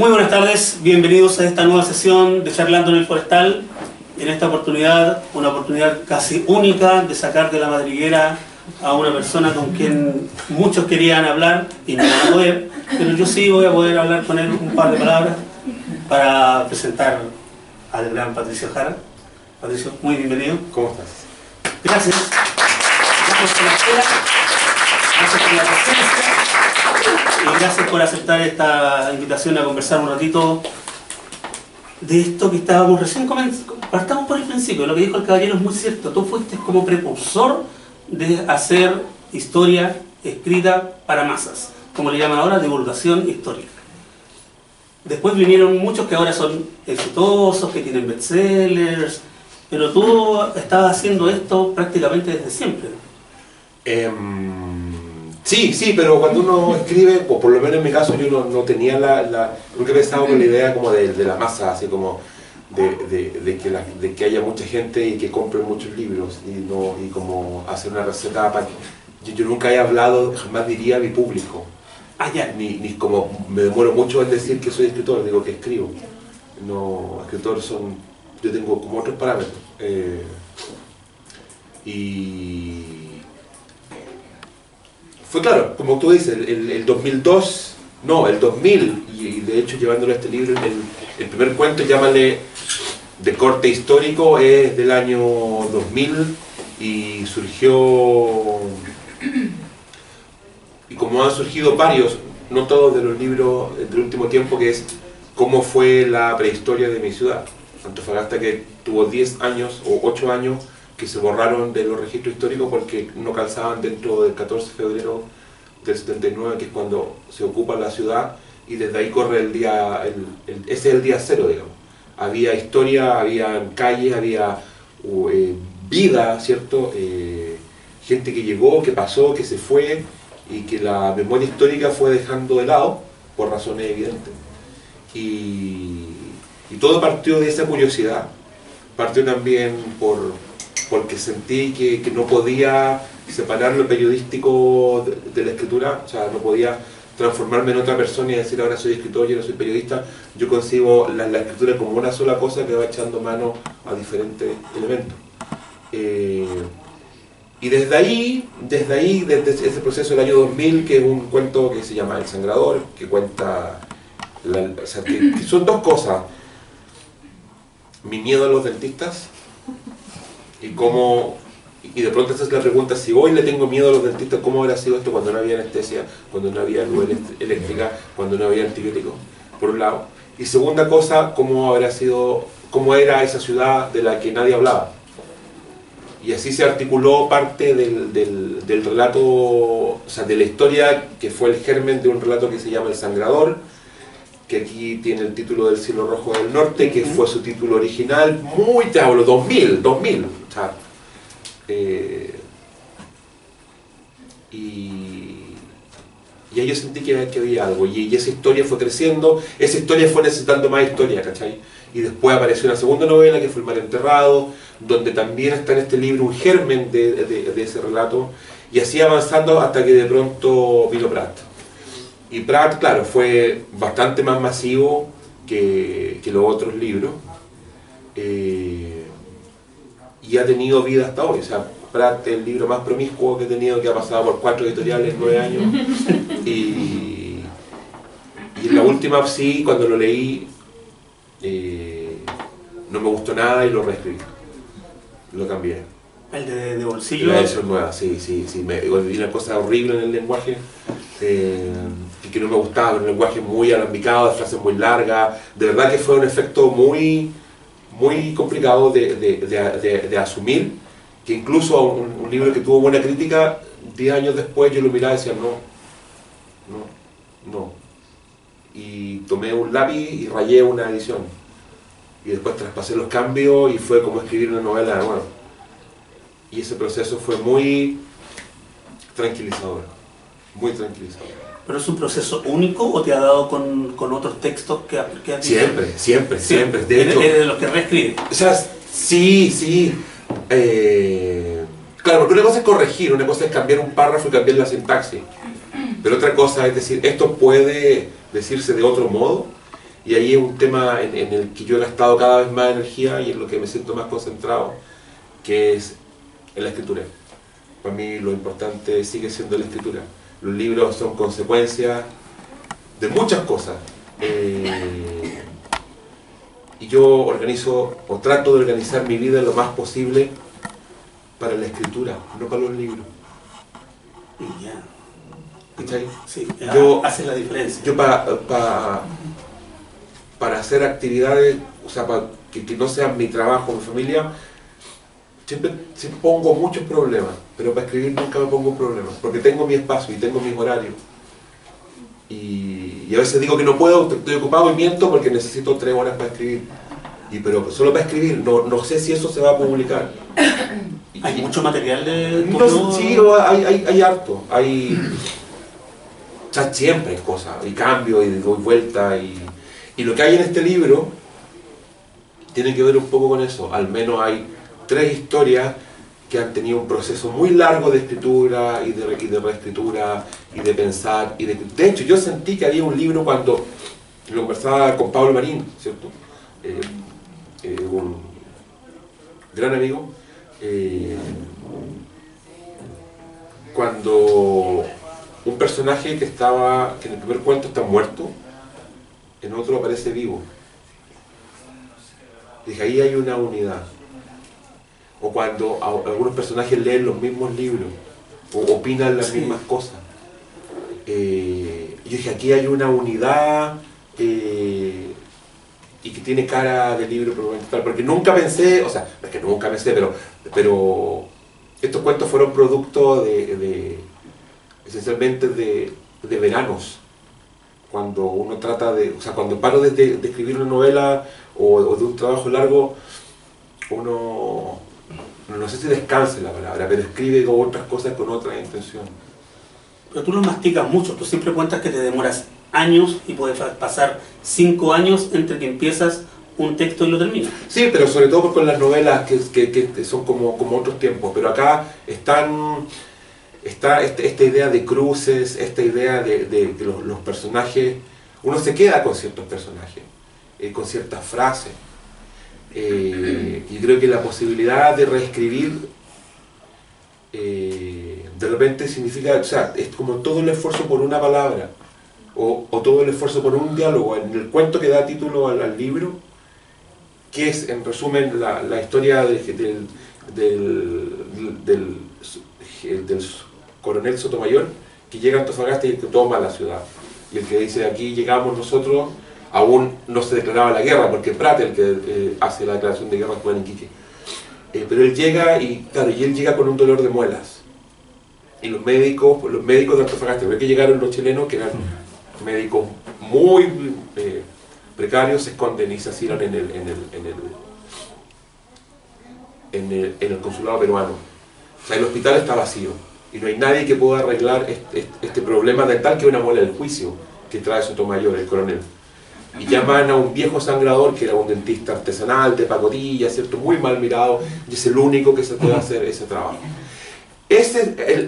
Muy buenas tardes, bienvenidos a esta nueva sesión de Charlando en el Forestal. En esta oportunidad, una oportunidad casi única de sacar de la madriguera a una persona con quien muchos querían hablar y no van a poder, pero yo sí voy a poder hablar con él un par de palabras para presentar al gran Patricio Jara. Patricio, muy bienvenido. ¿Cómo estás? Gracias. Gracias por la espera. Gracias por la presencia. Y gracias por aceptar esta invitación a conversar un ratito de esto que estábamos recién comenzando. Partamos por el principio, lo que dijo el caballero es muy cierto. Tú fuiste como precursor de hacer historia escrita para masas, como le llaman ahora, divulgación histórica. Después vinieron muchos que ahora son exitosos, que tienen bestsellers, pero tú estabas haciendo esto prácticamente desde siempre. Sí, pero cuando uno escribe, o por lo menos en mi caso, yo no tenía nunca he pensado con la idea como de la masa, así como de que haya mucha gente y que compre muchos libros y como hacer una receta para... Yo nunca he hablado, jamás diría a mi público. Ni como me demoro mucho en decir que soy escritor, digo que escribo. No, escritor son... Yo tengo como otros parámetros. Y... Fue claro, como tú dices, el 2002, no, el 2000, y de hecho llevándolo a este libro, el primer cuento, llámale de corte histórico, es del año 2000 y surgió, y como han surgido varios, no todos de los libros del último tiempo, que es cómo fue la prehistoria de mi ciudad. Antofagasta, que tuvo 10 años o 8 años que se borraron de los registros históricos porque no calzaban dentro del 14 de febrero del 79, que es cuando se ocupa la ciudad, y desde ahí corre el día, ese es el día cero, digamos. Había historia, había calles, había vida, ¿cierto? Gente que llegó, que pasó, que se fue, y que la memoria histórica fue dejando de lado, por razones evidentes. Y todo partió de esa curiosidad, partió también porque sentí que no podía separar lo periodístico de la escritura, o sea, no podía transformarme en otra persona y decir ahora soy escritor y ahora soy periodista. Yo concibo la escritura como una sola cosa que va echando mano a diferentes elementos. Y desde ese proceso del año 2000, que es un cuento que se llama El Sangrador, que cuenta, o sea, que son dos cosas: mi miedo a los dentistas, y de pronto esa es la pregunta: si hoy le tengo miedo a los dentistas, ¿cómo habrá sido esto cuando no había anestesia, cuando no había luz eléctrica, cuando no había antibióticos? Por un lado. Y segunda cosa, ¿cómo era esa ciudad de la que nadie hablaba? Y así se articuló parte del relato, o sea, de la historia, que fue el germen de un relato que se llama El Sangrador, que aquí tiene el título del Cielo Rojo del Norte, que fue su título original, muy, te hablo, 2000, o sea, y ahí yo sentí que había algo, y esa historia fue creciendo, esa historia fue necesitando más historia, ¿cachai? Y después apareció una segunda novela, que fue El Mar Enterrado, donde también está en este libro un germen de ese relato, y así avanzando hasta que de pronto vino Prat. Y Prat, claro, fue bastante más masivo que los otros libros, y ha tenido vida hasta hoy. O sea, Prat es el libro más promiscuo que he tenido, que ha pasado por 4 editoriales en 9 años, y en la última, sí, cuando lo leí, no me gustó nada y lo reescribí, lo cambié. El de bolsillo. La edición nueva, sí, vi una cosa horrible en el lenguaje, y que no me gustaba, un lenguaje muy alambicado, de frases muy largas. De verdad que fue un efecto muy complicado de asumir, que incluso un libro que tuvo buena crítica, 10 años después yo lo miraba y decía no. Y tomé un lápiz y rayé una edición, y después traspasé los cambios y fue como escribir una novela de nuevo. Y ese proceso fue muy tranquilizador, muy tranquilizador. ¿Pero es un proceso único o te ha dado con otros textos que has visto? Siempre. De hecho, de los que reescribes. O sea, sí. Claro, porque una cosa es corregir, una cosa es cambiar un párrafo y cambiar la sintaxis. Pero otra cosa es decir, esto puede decirse de otro modo. Y ahí es un tema en el que yo he gastado cada vez más energía y en lo que me siento más concentrado, que es en la escritura. Para mí lo importante sigue siendo la escritura. Los libros son consecuencia de muchas cosas. Y yo organizo, o trato de organizar mi vida lo más posible para la escritura, no para los libros. Ya. ¿Cachai? Sí, Yo, hace la diferencia. Yo para hacer actividades, o sea, para que no sean mi trabajo, mi familia, siempre pongo muchos problemas, pero para escribir nunca me pongo problemas, porque tengo mi espacio y tengo mis horarios. Y a veces digo que no puedo, estoy ocupado y miento porque necesito 3 horas para escribir. Pero solo para escribir, no sé si eso se va a publicar. ¿Hay mucho material de no, sí, hay harto. Hay, o sea, siempre hay cosas, y cambio, y doy vuelta. Y lo que hay en este libro tiene que ver un poco con eso. Al menos hay 3 historias que han tenido un proceso muy largo de escritura y de reescritura y de pensar. De hecho, yo sentí que había un libro cuando lo conversaba con Pablo Marín, ¿cierto? Un gran amigo. Cuando un personaje que en el primer cuento está muerto, en otro aparece vivo. Dije, ahí hay una unidad. O cuando algunos personajes leen los mismos libros, o opinan las mismas cosas. Yo dije, aquí hay una unidad y que tiene cara de libro provincial, porque nunca pensé, o sea, no es que nunca pensé, pero estos cuentos fueron producto esencialmente de veranos. Cuando uno trata de, o sea, cuando paro de escribir una novela o de un trabajo largo, uno, no sé si descanse la palabra, pero escribe con otras cosas con otra intención. Pero tú lo masticas mucho, tú siempre cuentas que te demoras años y puede pasar 5 años entre que empiezas un texto y lo terminas. Sí, pero sobre todo con las novelas que son como otros tiempos, pero acá está esta idea de cruces, esta idea de que los personajes, uno se queda con ciertos personajes, con ciertas frases, y creo que la posibilidad de reescribir de repente significa, o sea, es como todo el esfuerzo por una palabra, o todo el esfuerzo por un diálogo. En el cuento que da título al libro, que es en resumen la historia del coronel Sotomayor, que llega a Antofagasta y el que toma la ciudad, y el que dice, aquí llegamos nosotros, aún no se declaraba la guerra, porque Prat el que hace la declaración de guerra con Iquique. Pero él llega y él llega con un dolor de muelas. Y los médicos de Antofagasta, ve que llegaron los chilenos, que eran médicos muy precarios, se esconden y se asilan en el consulado peruano. O sea, el hospital está vacío y no hay nadie que pueda arreglar este problema dental, que es una muela del juicio que trae Sotomayor, el coronel. Y llaman a un viejo sangrador que era un dentista artesanal de pacotilla, ¿cierto? Muy mal mirado, y es el único que se puede hacer ese trabajo.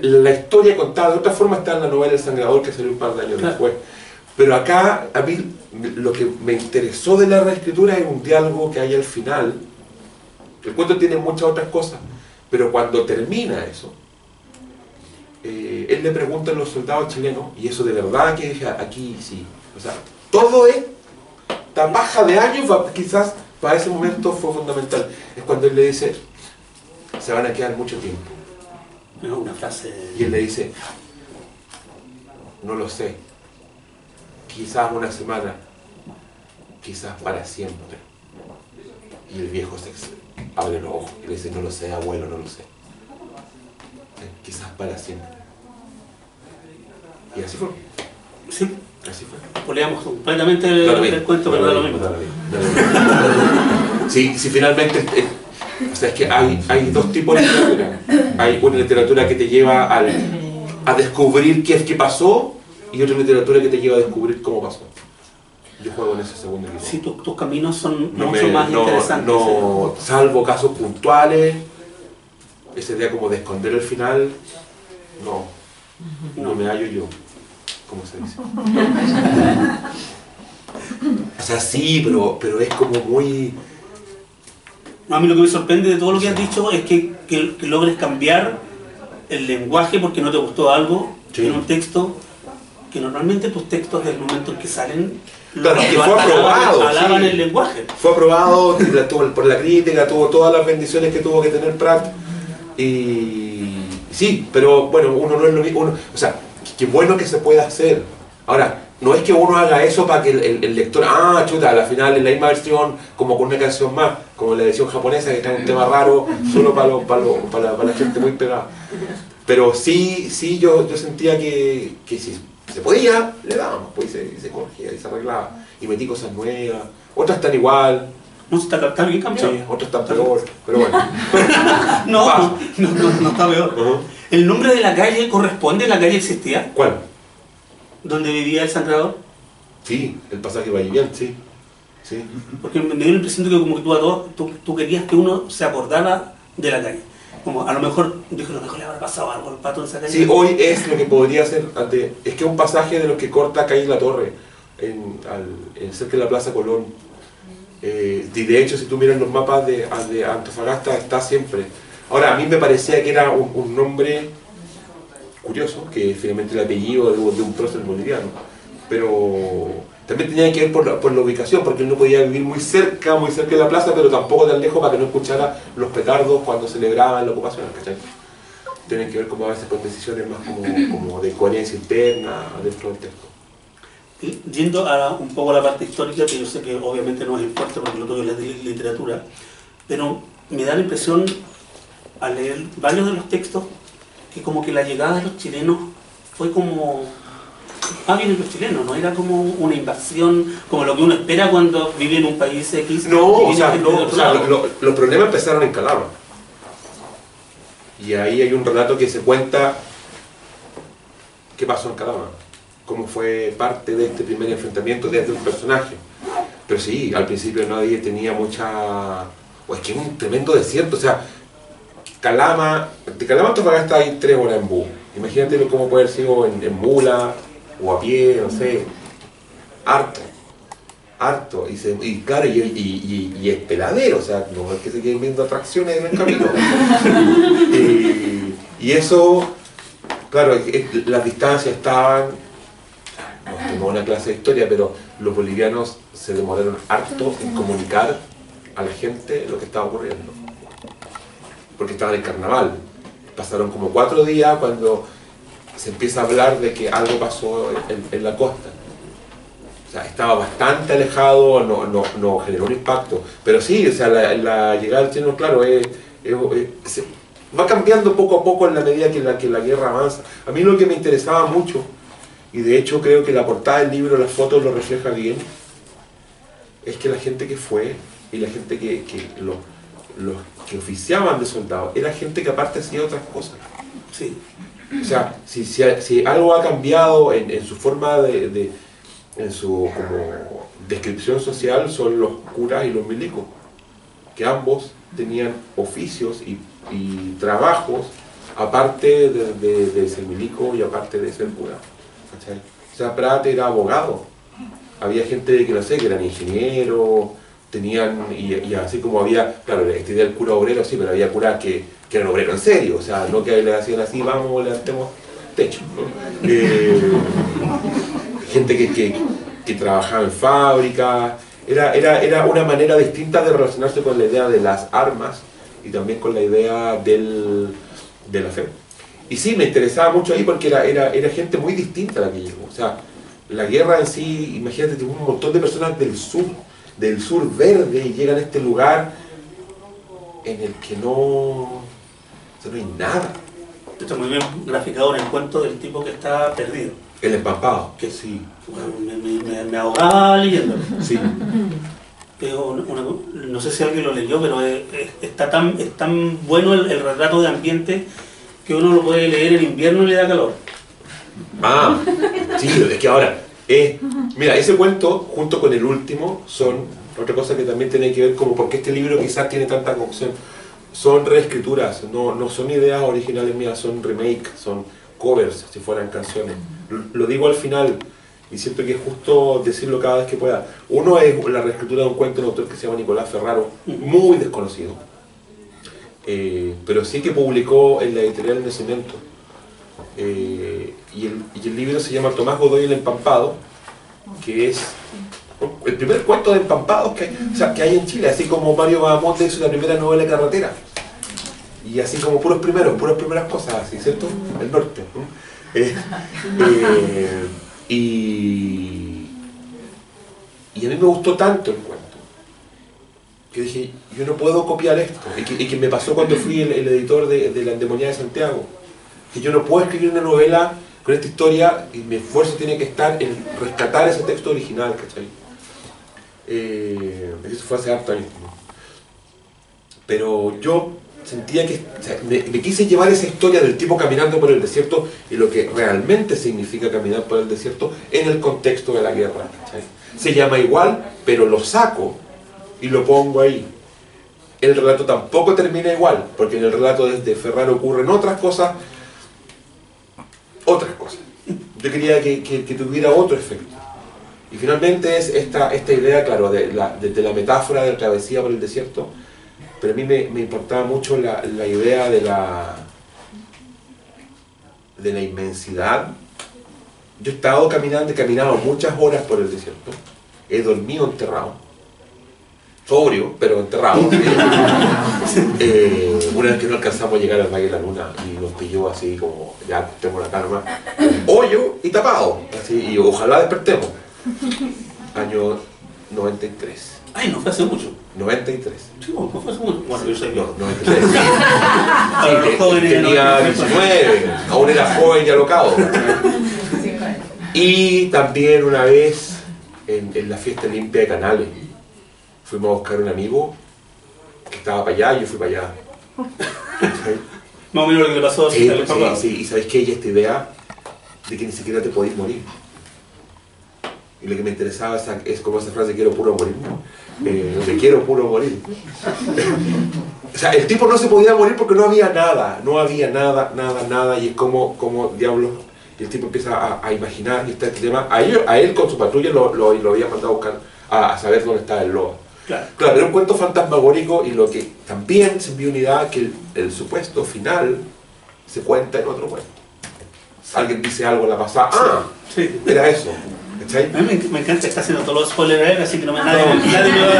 La historia contada de otra forma está en la novela El Sangrador, que salió un par de años después. Pero acá, a mí, lo que me interesó de la reescritura es un diálogo que hay al final. El cuento tiene muchas otras cosas, pero cuando termina eso, él le pregunta a los soldados chilenos, y eso de verdad que aquí sí, o sea, todo esta paja de años, quizás para ese momento fue fundamental. Es cuando él le dice, se van a quedar mucho tiempo. Una frase... Y él le dice, no lo sé, quizás una semana, quizás para siempre. Y el viejo se abre los ojos y le dice, no lo sé, abuelo, no lo sé. Quizás para siempre. Y así fue. Sí. Así fue. Poleamos completamente el cuento, pero da lo mismo. Sí, finalmente... O sea, es que hay dos tipos de literatura. Hay una literatura que te lleva a descubrir qué pasó, y otra literatura que te lleva a descubrir cómo pasó. Yo juego en ese segundo equipo. Sí, tus caminos son mucho más interesantes. No, salvo casos puntuales, esa idea como de esconder el final, no me hallo yo, como se dice. O sea, sí, pero es como muy... A mí lo que me sorprende de todo lo que has dicho es que logres cambiar el lenguaje porque no te gustó algo Sí. en un texto, que normalmente tus textos del momento en que salen Claro, que fue aprobado, alaban sí. el lenguaje. Fue aprobado por la crítica, tuvo todas las bendiciones que tuvo que tener Prat. Y sí, pero bueno, uno no es lo mismo. O sea, qué bueno que se pueda hacer. Ahora, no es que uno haga eso para que el lector, chuta, al final en la misma versión, como con una canción más, como la versión japonesa que trae un tema raro, solo para la gente muy pegada. Pero sí, yo sentía que si se podía, le dábamos, pues se corregía y se arreglaba. Y metí cosas nuevas, otras están igual, No, está bien cambiado. sí, otras están peor, pero bueno. No está peor. Ujú. ¿El nombre de la calle corresponde? ¿La calle existía? ¿Cuál? ¿Donde vivía el sangrador? Sí, el pasaje Vallivian, sí. Sí. Porque me dio la impresión de que como que tú querías que uno se acordara de la calle. Como a lo mejor, dijo, a lo mejor le habrá pasado algo al pato en esa calle. Sí, hoy es lo que podría ser, es que un pasaje de los que corta calle La Torre, cerca de la Plaza Colón. Y de hecho, si tú miras los mapas de Antofagasta, está siempre. Ahora, a mí me parecía que era un nombre curioso, que es finalmente el apellido de un prócer boliviano, pero también tenía que ver por la ubicación, porque él no podía vivir muy cerca de la plaza, pero tampoco tan lejos para que no escuchara los petardos cuando celebraban la ocupación, ¿cachai? Tienen que ver como a veces con decisiones más como de coherencia interna dentro del texto. Y yendo un poco a la parte histórica, que yo sé que obviamente no es el fuerte porque lo tuyo es la literatura, pero me da la impresión al leer varios de los textos que como que la llegada de los chilenos fue como... vienen los chilenos, no era como una invasión, como lo que uno espera cuando vive en un país X. No, y viene gente de otro lado. los problemas empezaron en Calama. Y ahí hay un relato que se cuenta qué pasó en Calama, cómo fue parte de este primer enfrentamiento desde un personaje. Pero sí, al principio nadie tenía mucha... es que es un tremendo desierto, o sea, Calama, de Calama a Antofagasta hay 3 horas en bus. Imagínate cómo puede haber sido en mula o a pie, no sé, harto, y claro, y es peladero, o sea, no es que se queden viendo atracciones en el camino. Y eso, claro, las distancias estaban, no una clase de historia, pero los bolivianos se demoraron harto en comunicar a la gente lo que estaba ocurriendo, porque estaba en el carnaval. Pasaron como 4 días cuando se empieza a hablar de que algo pasó en la costa. O sea, estaba bastante alejado, no generó un impacto. Pero sí, o sea, la llegada del chileno, claro, va cambiando poco a poco en la medida que la guerra avanza. A mí lo que me interesaba mucho, y de hecho creo que la portada del libro, las fotos lo refleja bien, es que la gente que fue, y la gente los que oficiaban de soldados, era gente que aparte hacía otras cosas. Sí. O sea, si algo ha cambiado en su forma en su como descripción social, son los curas y los milicos, que ambos tenían oficios y trabajos aparte de ser milico y aparte de ser cura, ¿cachai? O sea, Prat era abogado, había gente que no sé, que eran ingenieros, tenían, y así como había, claro, esta idea del cura obrero, sí, pero había curas que eran obreros en serio, o sea, no que le hacían así, vamos, levantemos techo, ¿no? Gente que trabajaba en fábricas, era una manera distinta de relacionarse con la idea de las armas y también con la idea de la fe. Y sí, me interesaba mucho ahí porque era gente muy distinta a la que llegó, o sea, la guerra en sí, imagínate, tuvo un montón de personas del sur verde, y llegan a este lugar en el que no hay nada. Está muy bien graficado en el cuento del tipo que está perdido. El empampado. Que Sí. Bueno, me ahogaba leyéndolo. Sí. No sé si alguien lo leyó, pero es tan bueno el retrato de ambiente que uno lo puede leer en invierno y le da calor. Sí, es que ahora, mira, ese cuento junto con el último son otra cosa que también tiene que ver como porque este libro quizás tiene tanta cocción. Son reescrituras, no son ideas originales mías, son remakes, son covers, si fueran canciones. Lo digo al final, y siento que es justo decirlo cada vez que pueda. Uno es la reescritura de un cuento de un autor que se llama Nicolás Ferraro, muy desconocido, pero sí que publicó en la editorial El Nacimiento. Y el libro se llama Tomás Godoy el Empampado, que es el primer cuento de empampados que hay en Chile, así como Mario Bahamonde hizo la primera novela de carretera. Y así como puras primeras cosas, así, ¿cierto? El norte. Y a mí me gustó tanto el cuento que dije, yo no puedo copiar esto. Y que me pasó cuando fui el editor de La Endemoniada de Santiago, que yo no puedo escribir una novela con esta historia y mi esfuerzo tiene que estar en rescatar ese texto original, ¿cachai? Eso fue hace harto años. Pero yo sentía que, o sea, me quise llevar esa historia del tipo caminando por el desierto y lo que realmente significa caminar por el desierto en el contexto de la guerra, ¿cachai? Se llama igual, pero lo saco y lo pongo ahí. El relato tampoco termina igual, porque en el relato de Ferraro ocurren otras cosas. Yo quería que tuviera otro efecto. Y finalmente es esta idea, claro, de la metáfora de la travesía por el desierto, pero a mí me importaba mucho la idea de la inmensidad. Yo he estado caminando, he caminado muchas horas por el desierto, he dormido enterrado, sobrio, pero enterrado. Una vez que no alcanzamos a llegar al Valle de la Luna y nos pilló así como, ya tenemos la calma, hoyo y tapado, así, y ojalá despertemos. Año 93. Ay, no fue hace mucho. 93. Sí, no fue hace mucho. Bueno, yo soy No, 93. Para los jóvenes de tenía 19, aún era joven y alocado. Y también una vez en la fiesta limpia de Canales, fuimos a buscar a un amigo que estaba para allá y yo fui para allá. Más o menos lo que le pasó a Sí, y sabéis que hay esta idea de que ni siquiera te podéis morir. Y lo que me interesaba es como esa frase, quiero puro morir. Me quiero puro morir. O sea, el tipo no se podía morir porque no había nada, y es como diablos. Y el tipo empieza a imaginar, y está este tema. A él con su patrulla lo había mandado a buscar a saber dónde estaba el lobo. Claro, era un cuento fantasmagórico, y lo que también se envió unidad que el supuesto final se cuenta en otro cuento. Alguien dice algo en la pasada, sí. Era eso. ¿Cachai? A mí me encanta, está haciendo todos los spoilers, así que nadie me va a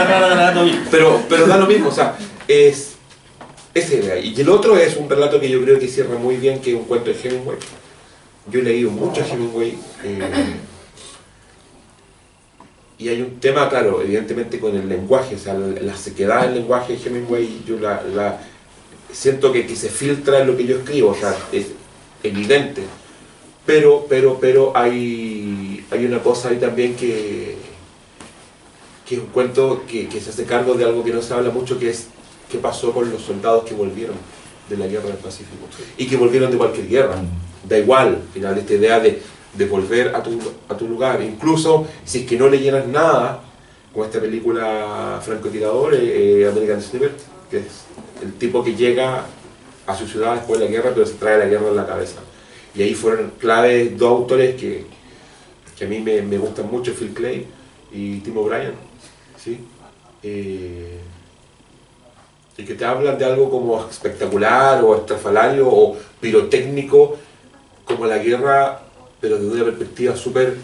agarrar a la mía. Pero da lo mismo, o sea, es esa idea. Y el otro es un relato que yo creo que cierra muy bien, que es un cuento de Hemingway. Yo he leído mucho a Hemingway. Y hay un tema, claro, evidentemente con el lenguaje, o sea, la sequedad del lenguaje de Hemingway, yo siento que se filtra en lo que yo escribo, o sea, es evidente. Pero hay una cosa ahí también que es un cuento que se hace cargo de algo que no se habla mucho, que es qué pasó con los soldados que volvieron de la guerra del Pacífico y que volvieron de cualquier guerra. Da igual, al final, esta idea de volver a tu lugar, incluso si es que no leyeras nada, como esta película Francotirador, American Sniper, que es el tipo que llega a su ciudad después de la guerra, pero se trae la guerra en la cabeza. Y ahí fueron claves dos autores que a mí me gustan mucho, Phil Clay y Tim O'Brien, ¿sí? Y que te hablan de algo como espectacular o estrafalario o pirotécnico, como la guerra, pero desde una perspectiva súper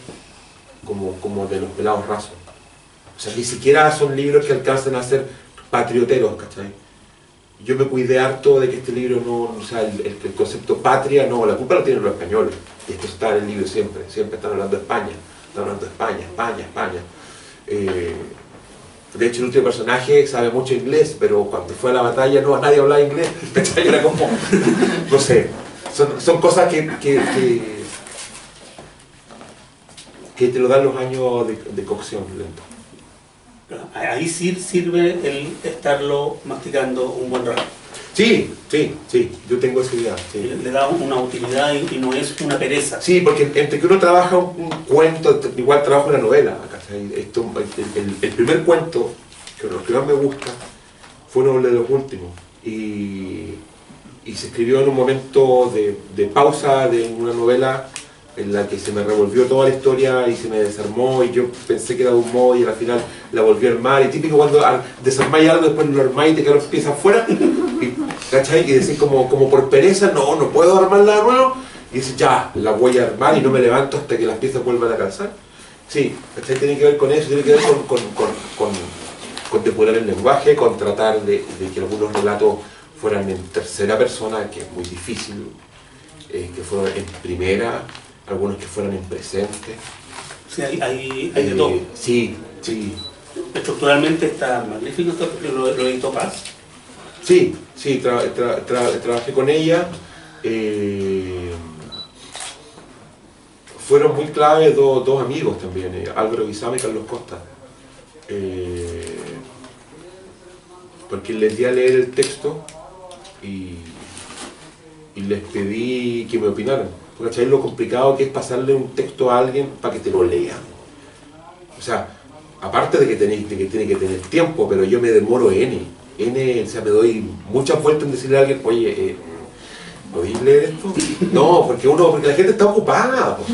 como de los pelados rasos. O sea, ni siquiera son libros que alcanzan a ser patrioteros, ¿cachai? Yo me cuidé harto de que este libro no, o sea, el concepto patria, no, la culpa lo tienen los españoles. Y esto está en el libro siempre están hablando de España, España. De hecho, el último personaje sabe mucho inglés, pero cuando fue a la batalla nadie hablaba inglés. Era como, no sé, son cosas que te lo dan los años de cocción lento. Ahí sí sirve el estarlo masticando un buen rato. Sí, yo tengo esa idea. Sí. Le da una utilidad y no es una pereza. Sí, porque entre que uno trabaja un cuento, igual trabajo una novela. El primer cuento, que lo que más me gusta, fue uno de los últimos. Y se escribió en un momento de pausa de una novela en la que se me revolvió toda la historia y se me desarmó y yo pensé que era de un modo y al final la volví a armar. Y típico cuando desarmáis algo, después lo armáis y te quedan piezas afuera, y, ¿cachai? Y decís como por pereza, no puedo armarla de nuevo. Y dices, ya, la voy a armar y no me levanto hasta que las piezas vuelvan a calzar. Sí, ¿cachai? Tiene que ver con eso, tiene que ver con depurar el lenguaje, con tratar de que algunos relatos fueran en tercera persona, que es muy difícil, que fueran en primera, algunos que fueran en presente. Sí, hay de todo. Sí, sí. Estructuralmente está magnífico, lo editó Paz. Sí, trabajé con ella. Fueron muy clave dos amigos también, Álvaro Guisama y Carlos Costa. Porque les di a leer el texto y les pedí que me opinaran. Porque ¿sabéis lo complicado que es pasarle un texto a alguien para que te lo lea? O sea, aparte de que tiene que tener tiempo, pero yo me demoro o sea, me doy muchas vueltas en decirle a alguien, oye, ¿podéis leer esto? No, porque la gente está ocupada. Pues,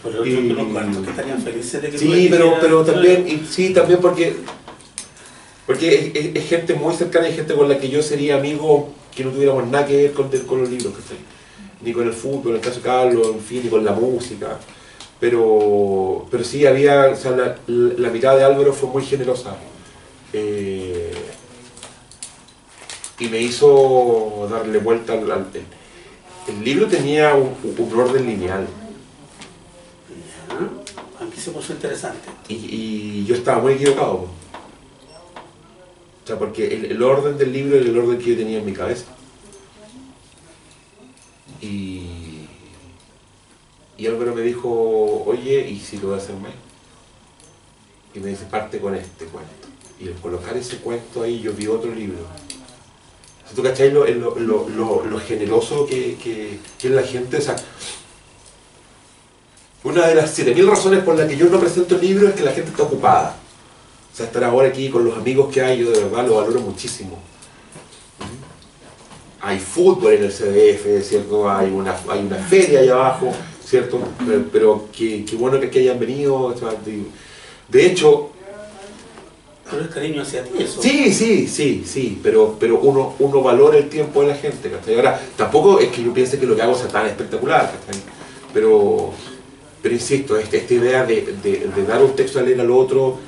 pero yo conozco a que estarían felices de que sí, pero también, también porque es gente muy cercana y gente con la que yo sería amigo que no tuviéramos nada que ver con los libros, ¿cachai? Ni con el fútbol, en el caso de Carlos, en fin, ni con la música. Pero sí había, o sea, la mirada de Álvaro fue muy generosa. Y me hizo darle vuelta el libro tenía un orden lineal. Aquí se puso interesante. Y yo estaba muy equivocado. O sea, porque el orden del libro era el orden que yo tenía en mi cabeza. Y Álvaro me dijo, oye, ¿y si lo voy a hacer mal? Y me dice, parte con este cuento. Y al colocar ese cuento ahí, yo vi otro libro. O sea, ¿tú cachai lo generoso que es la gente? O sea, una de las 7000 razones por las que yo no presento el libro es que la gente está ocupada. O sea, estar ahora aquí con los amigos que hay, yo de verdad lo valoro muchísimo. Hay fútbol en el CDF, ¿cierto? Hay una feria allá abajo, ¿cierto? Pero qué bueno que aquí hayan venido. O sea, de hecho... Pero es cariño hacia ti eso. Sí, pero uno valora el tiempo de la gente, ¿cachai? Ahora, tampoco es que yo piense que lo que hago sea tan espectacular, ¿cachai? Pero insisto, esta idea de dar un texto a leer al otro,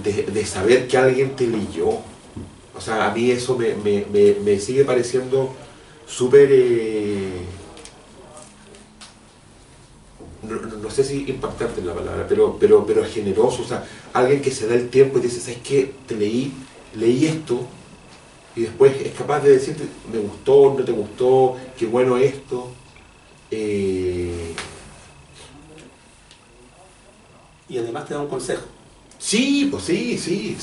de saber que alguien te leyó, o sea, a mí eso me sigue pareciendo súper... no sé si impactante es la palabra, pero generoso, o sea, alguien que se da el tiempo y dice, ¿sabes qué? Leí esto, y después es capaz de decirte, me gustó, no te gustó, qué bueno esto. Y además te da un consejo. Sí, pues sí.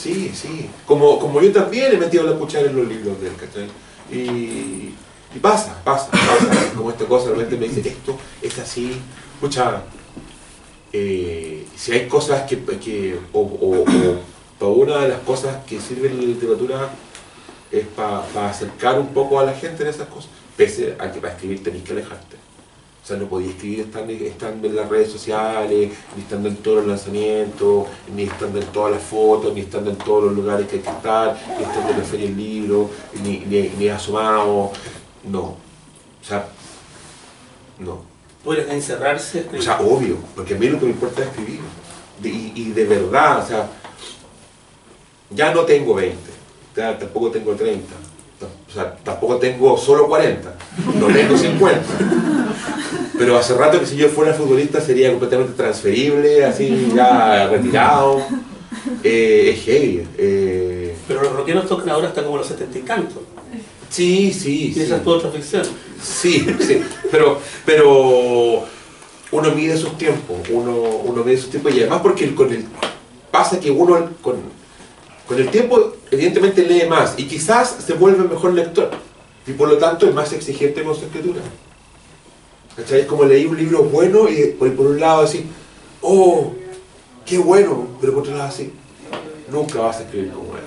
Como yo también he metido la cuchara en los libros de él, ¿cachai? Y pasa. Como esta cosa, realmente me dice, esto es así. Escucha, si hay cosas o una de las cosas que sirve en la literatura es para acercar un poco a la gente en esas cosas, pese a que para escribir tenés que alejarte. O sea, no podía escribir estando en las redes sociales, ni estando en todos los lanzamientos, ni estando en todas las fotos, ni estando en todos los lugares que hay que estar, ni estando en la feria del libro, ni asomado. No. O sea, no. ¿Podrías encerrarse? O sea, obvio, porque a mí lo que me importa es escribir. Y de verdad, o sea, ya no tengo 20, ya tampoco tengo 30, o sea, tampoco tengo solo 40, no tengo 50. Pero hace rato que si yo fuera futbolista sería completamente transferible, así ya retirado. Es heavy. Pero los rockeros tocan ahora hasta como los 70 y tantos. Sí. Y esa es tu otra ficción. Sí. Pero uno mide sus tiempos, y además porque pasa que uno con el tiempo evidentemente lee más y quizás se vuelve mejor lector y por lo tanto es más exigente con su escritura. ¿Cachai? Es como leí un libro bueno y por un lado así, oh, qué bueno, pero por otro lado así, nunca vas a escribir como él.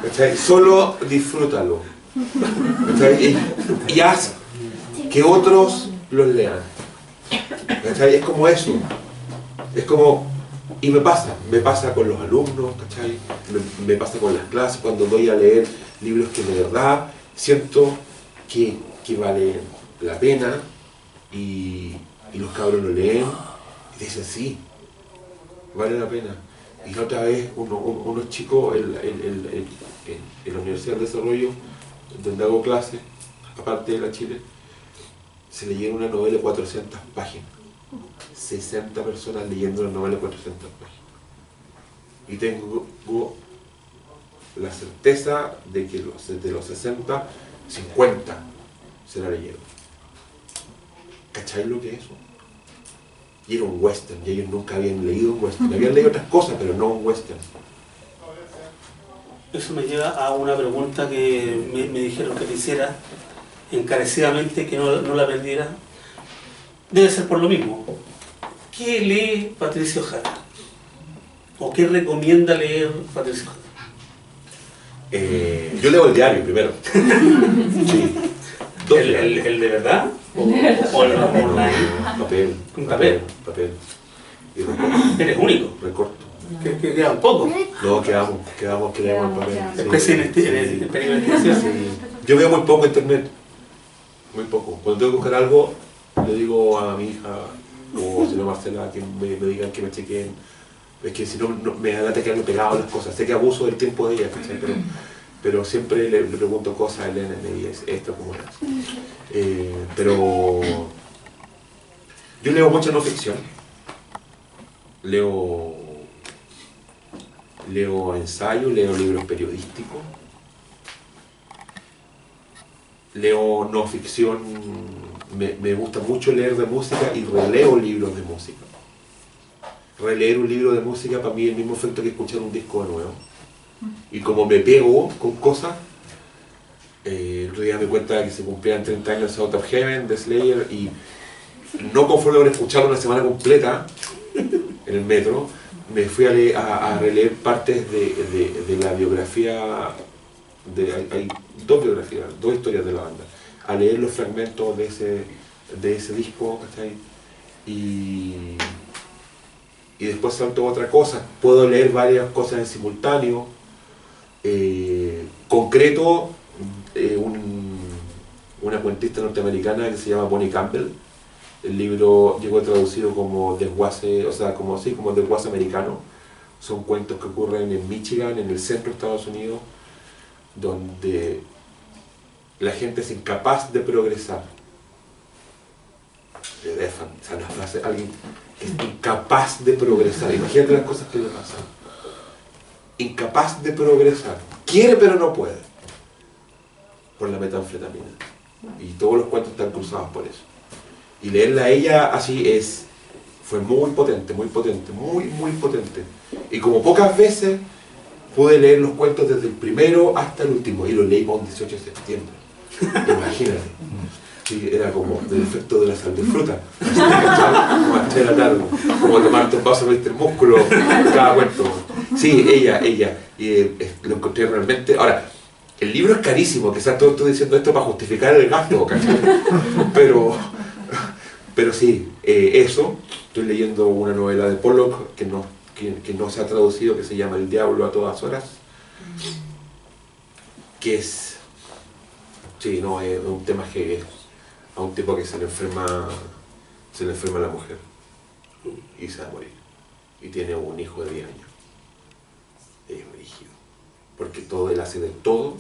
¿Cachai? Solo disfrútalo. ¿Cachai? Y haz que otros los lean. ¿cachai? Es como eso. Es como, y me pasa con los alumnos, ¿cachai? Me pasa con las clases, cuando voy a leer libros que de verdad siento que valen la pena y los cabros lo leen y dicen sí, vale la pena. Y la otra vez unos chicos en la Universidad del Desarrollo, donde hago clases, aparte de la Chile, se leyeron una novela de 400 páginas. 60 personas leyendo una novela de 400 páginas. Y tengo la certeza de que de los 60, 50 se la leyeron. ¿Cachai lo que es eso? Y era un western, y ellos nunca habían leído un western. Habían leído otras cosas, pero no un western. Eso me lleva a una pregunta que me dijeron que te hiciera encarecidamente, que no la perdiera. Debe ser por lo mismo. ¿Qué lee Patricio Jara? ¿O qué recomienda leer Patricio Jara? Yo leo el diario primero. Sí. ¿El de verdad? ¿O el online? Papel. ¿Un papel? Papel. Y ¿Eres único? recorto. Que quedan pocos. No, quedamos que leemos el papel. Especie en el peligro de extinción. Sí. Yo veo muy poco internet. Muy poco. Cuando tengo que buscar algo, le digo a mi hija, o si no Marcela, que me digan que me chequeen. Es que si no, me da que quedarme pegado a las cosas. Sé que abuso del tiempo de ella, ¿cachai? Pero siempre le pregunto cosas a Elena y me dice esto, ¿cómo es? Pero yo leo mucha no ficción. Leo ensayos, leo libros periodísticos. Leo no ficción. Me gusta mucho leer de música y releo libros de música. Releer un libro de música para mí es el mismo efecto que escuchar un disco de nuevo. Y como me pego con cosas, el otro día me cuenta que se cumplían 30 años Out of Heaven de Slayer y no conforme con escucharlo una semana completa en el metro, me fui a releer partes de la biografía, hay dos biografías, dos historias de la banda, a leer los fragmentos de ese disco, ¿cachai? Y después salto a otra cosa, puedo leer varias cosas en simultáneo. Concreto, una cuentista norteamericana que se llama Bonnie Campbell. El libro llegó traducido como desguace, o sea, como desguace americano. Son cuentos que ocurren en Michigan, en el centro de Estados Unidos, donde la gente es incapaz de progresar. O sea, una frase, alguien es incapaz de progresar. Imagínate las cosas que le pasan. Incapaz de progresar. Quiere pero no puede. Por la metanfetamina. Y todos los cuentos están cruzados por eso. Y leerla a ella así fue muy potente, muy potente, muy potente. Y como pocas veces pude leer los cuentos desde el primero hasta el último. Y los leí para un 18 de septiembre. Imagínate. Sí, era como del efecto de la sal de fruta. Como a las 3 de la tarde. Como tomarte un vaso de Mr. Músculo cada cuento. Sí, ella. Y lo encontré realmente. Ahora, el libro es carísimo, quizás todo estoy diciendo esto para justificar el gasto, ¿cachai? Pero sí, eso. Estoy leyendo una novela de Pollock que no se ha traducido, que se llama El diablo a todas horas. Que es. Sí, no, es un tema que es a un tipo que se le enferma la mujer y se va a morir. Y tiene un hijo de 10 años. Es rígido. Porque él hace de todo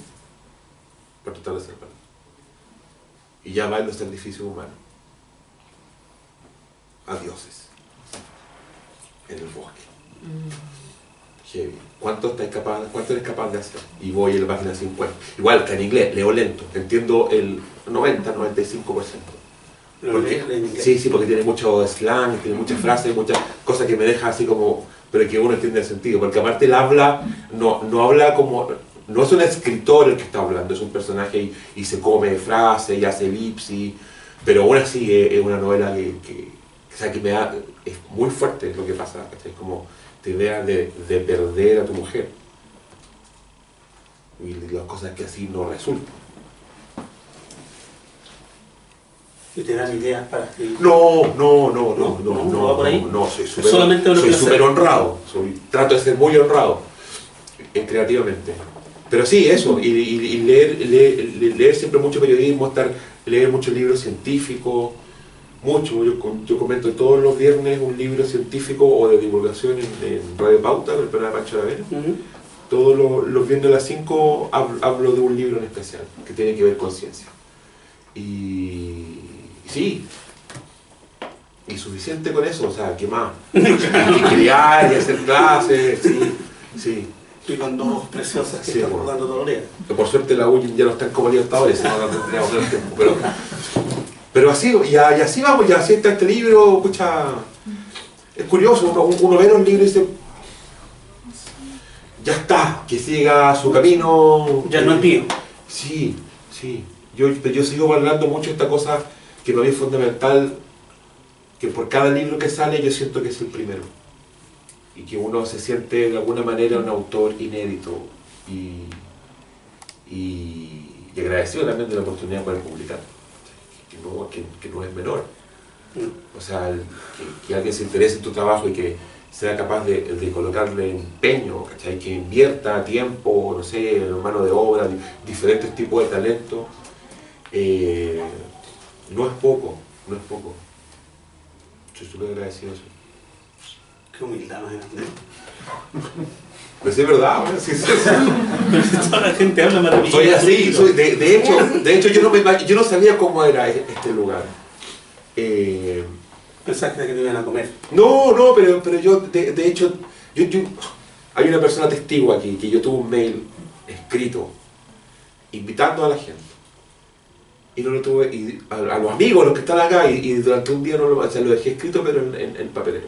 para tratar de salvarlo. Y ya va en los sacrificios humanos. A dioses. En el bosque. Heavy. ¿Cuánto eres capaz de hacer? Y voy en la página 50. Igual que en inglés, leo lento. Entiendo el 90-95%. Sí, porque tiene mucho slang, tiene muchas frases, muchas cosas que me deja así como, pero que uno entiende el sentido. Porque aparte él habla, no habla como, no es un escritor el que está hablando, es un personaje y se come frases y hace elipsis, pero aún así es una novela que me da, es muy fuerte lo que pasa, es como esta idea de perder a tu mujer y las cosas que así no resultan. ¿Y te dan ideas para escribir? No, ¿No va por ahí? no, soy Solamente uno quiere súper hacer. honrado, trato de ser muy honrado creativamente. Pero sí, eso, y leer siempre mucho periodismo, leer muchos libros científicos, mucho. Yo comento todos los viernes un libro científico o de divulgación en Radio Pauta, con el programa de Pancho Aravena. Todos los viernes a las 5 hablo de un libro en especial, que tiene que ver con ciencia. Y sí, y suficiente con eso, o sea, ¿qué más? Y criar y hacer clases, sí. Y con dos preciosas que Sí, están bueno. jugando todos los días. Por suerte la U ya no está en Copa Libertadores, si no la tendríamos el tiempo. Pero así, y así vamos, ya así está este libro, escucha, es curioso, uno ve los libros y dice, ya está, que siga su camino. Ya no es mío. Sí. Yo sigo hablando mucho de esta cosa que para mí es fundamental, que por cada libro que sale yo siento que es el primero. Y que uno se siente de alguna manera un autor inédito y agradecido también de la oportunidad de poder publicar, que no es menor. O sea, que alguien se interese en tu trabajo y que sea capaz de colocarle empeño, ¿cachai? Que invierta tiempo, no sé, mano de obra, diferentes tipos de talento, no es poco. Estoy súper agradecido de eso. Qué humildad más grande. Pues es verdad, bueno, sí. Pero si toda la gente habla maravilloso. Soy así, de hecho yo no sabía cómo era este lugar. Pensaste que te iban a comer. No, pero yo, de hecho, hay una persona testigo aquí, que yo tuve un mail escrito, invitando a la gente. Y no lo tuve, y a los amigos, los que están acá, y durante un día no o sea, lo dejé escrito, pero en papelero.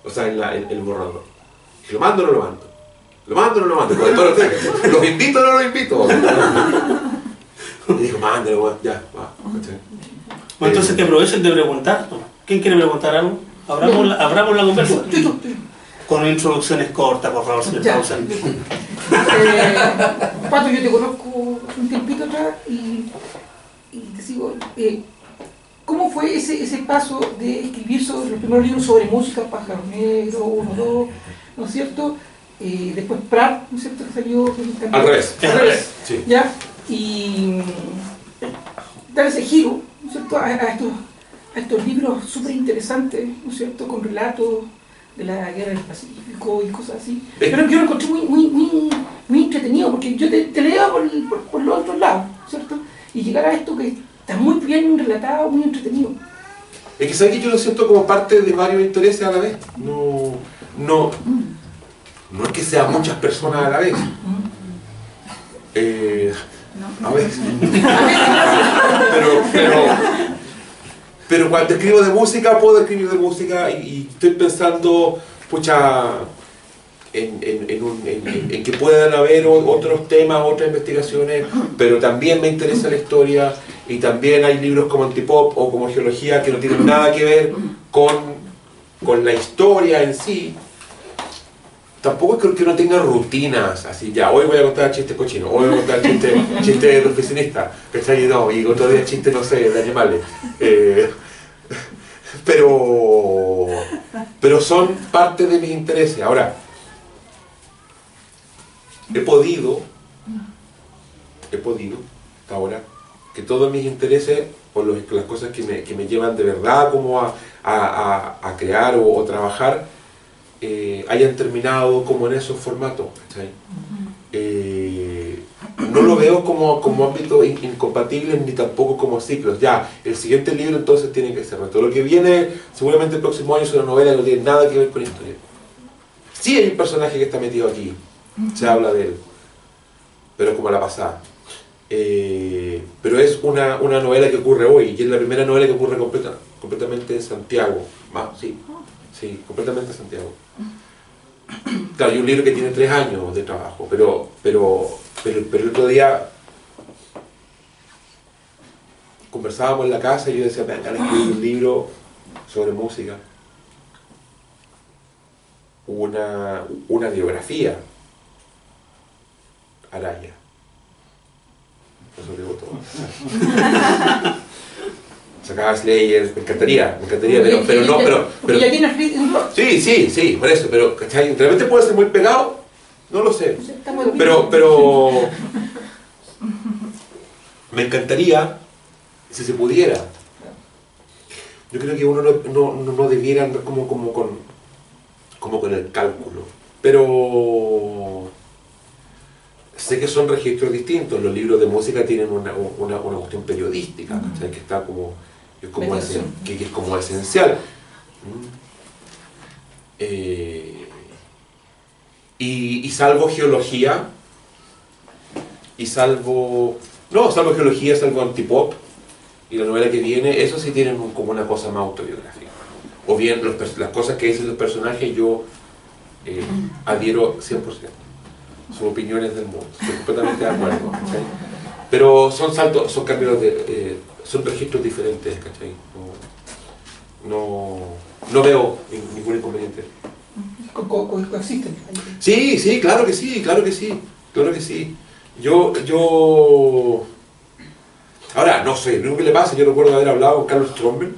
O sea, en el borrador. Y lo mando o no lo mando. Lo mando o no lo mando. Los invito o no los invito. Y dijo, mándalo, ya, va. Bueno, entonces que aprovechen de preguntar. ¿Quién quiere preguntar algo? Abramos la conversa. Con introducciones cortas, por favor, si les pausan. Pato, yo te conozco un tiempito atrás y te sigo. ¿Cómo fue ese paso de escribir sobre los primeros libros sobre música, Pájaro Negro, 1, 2, ¿no es cierto? Después Prat, ¿no es cierto? Que salió al revés. Sí. ¿Ya? Y dar ese giro, ¿no es cierto? A estos libros súper interesantes, ¿no es cierto? Con relatos de la guerra del Pacífico y cosas así. Pero yo lo encontré muy entretenido, porque yo te leía por los otros lados, ¿cierto? Y llegar a esto que está muy bien relatado, muy entretenido. Es que sabes que yo lo siento como parte de varios intereses a la vez. No es que sean muchas personas a la vez. A veces. Pero cuando escribo de música, puedo escribir de música y estoy pensando, pucha, en que puedan haber otros temas, otras investigaciones, pero también me interesa la historia y también hay libros como Antipop o como Geología que no tienen nada que ver con la historia en sí. Tampoco es que uno tenga rutinas, así ya, hoy voy a contar chistes cochinos, hoy voy a contar chistes de oficinista, ¿cachai? No, y otro día chistes, no sé, de animales. Pero son parte de mis intereses. Ahora, he podido, hasta ahora, que todos mis intereses, por las cosas que me llevan de verdad como a crear o trabajar, hayan terminado como en esos formatos, ¿cachai? No lo veo como ámbitos incompatibles ni tampoco como ciclos. Ya, el siguiente libro entonces tiene que ser todo lo que viene, seguramente el próximo año es una novela que no tiene nada que ver con historia. Sí hay un personaje que está metido aquí, se habla de él, pero como la pasada. Pero es una novela que ocurre hoy, y es la primera novela que ocurre completamente en Santiago. Sí, completamente en Santiago. Claro, hay un libro que tiene 3 años de trabajo, pero el otro día conversábamos en la casa y yo decía, venga, escribí un libro sobre música, una biografía, Araya, sobre todo. sacaba Slayer, me encantaría, Porque ya tiene un rock. Sí, por eso, pero ¿cachai? ¿Realmente puede ser muy pegado? No lo sé. Estamos Pero me encantaría si se pudiera. Yo creo que uno no debiera andar como con el cálculo. Pero sé que son registros distintos. Los libros de música tienen una cuestión periodística, ¿cachai? Que está como, que es como esencial. Y salvo geología, salvo geología, salvo antipop, y la novela que viene, eso sí tienen como una cosa más autobiográfica. O bien las cosas que dicen los personajes yo adhiero 100%. Sus opiniones del mundo, estoy completamente de acuerdo, ¿cachai? Pero son saltos, son cambios son registros diferentes, ¿cachai? No veo ningún inconveniente. Coexisten. Sí, claro que sí. Yo ahora, no sé, lo que le pasa, yo recuerdo haber hablado con Carlos Trombel,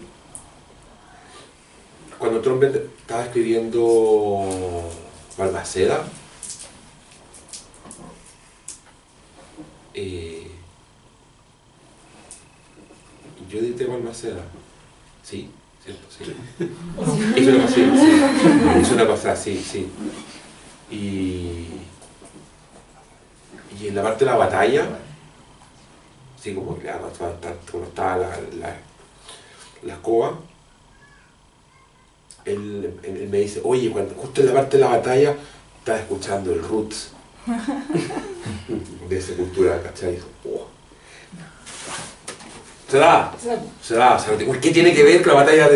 cuando Trombel estaba escribiendo Balmaceda. Yo edité Balmaceda. Sí, cierto, sí. Hizo una pasada, sí. Y en la parte de la batalla, así como cuando estaba la escoba, él me dice, oye, cuando justo en la parte de la batalla estaba escuchando el Roots de Sepultura, ¿cachai? Oh. ¿Será? ¿Qué tiene que ver con la batalla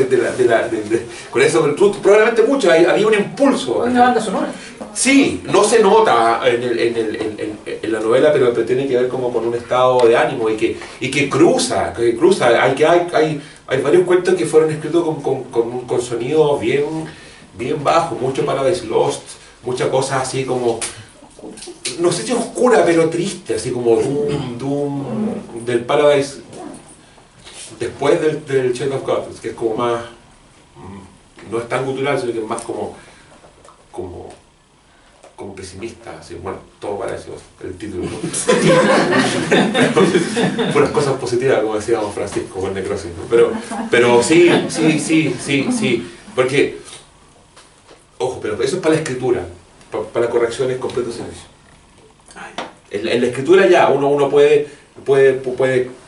con eso? Probablemente mucho, había un impulso. Una banda sonora. Sí, no se nota en la novela, pero tiene que ver como con un estado de ánimo y que cruza. Hay varios cuentos que fueron escritos con sonido bien bajo, mucho Paradise Lost, muchas cosas así como, no sé si oscura, pero triste, así como Doom del Paradise después del Child of God, que es como más, no es tan cultural, sino que es más como pesimista, así, bueno, todo para eso, el título, ¿no? Puras cosas positivas, como decía don Francisco con Necrosis, ¿no? Pero sí, porque, ojo, pero eso es para la escritura, para la corrección es completo silencio. En la escritura ya, uno puede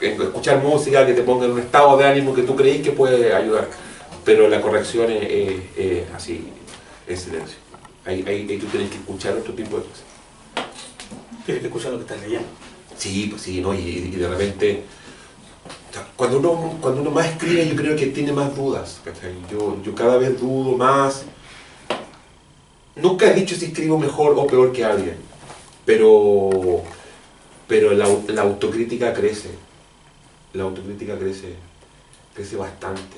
escuchar música que te ponga en un estado de ánimo que tú creís que puede ayudar, pero la corrección es así, en silencio. Ahí tú tienes que escuchar otro tipo de cosas. Tienes que escuchar lo que estás leyendo. Sí, pues sí, ¿no? Y de repente, o sea, cuando uno más escribe, yo creo que tiene más dudas, ¿cachai? Yo cada vez dudo más. Nunca he dicho si escribo mejor o peor que alguien, pero la autocrítica crece. La autocrítica crece bastante.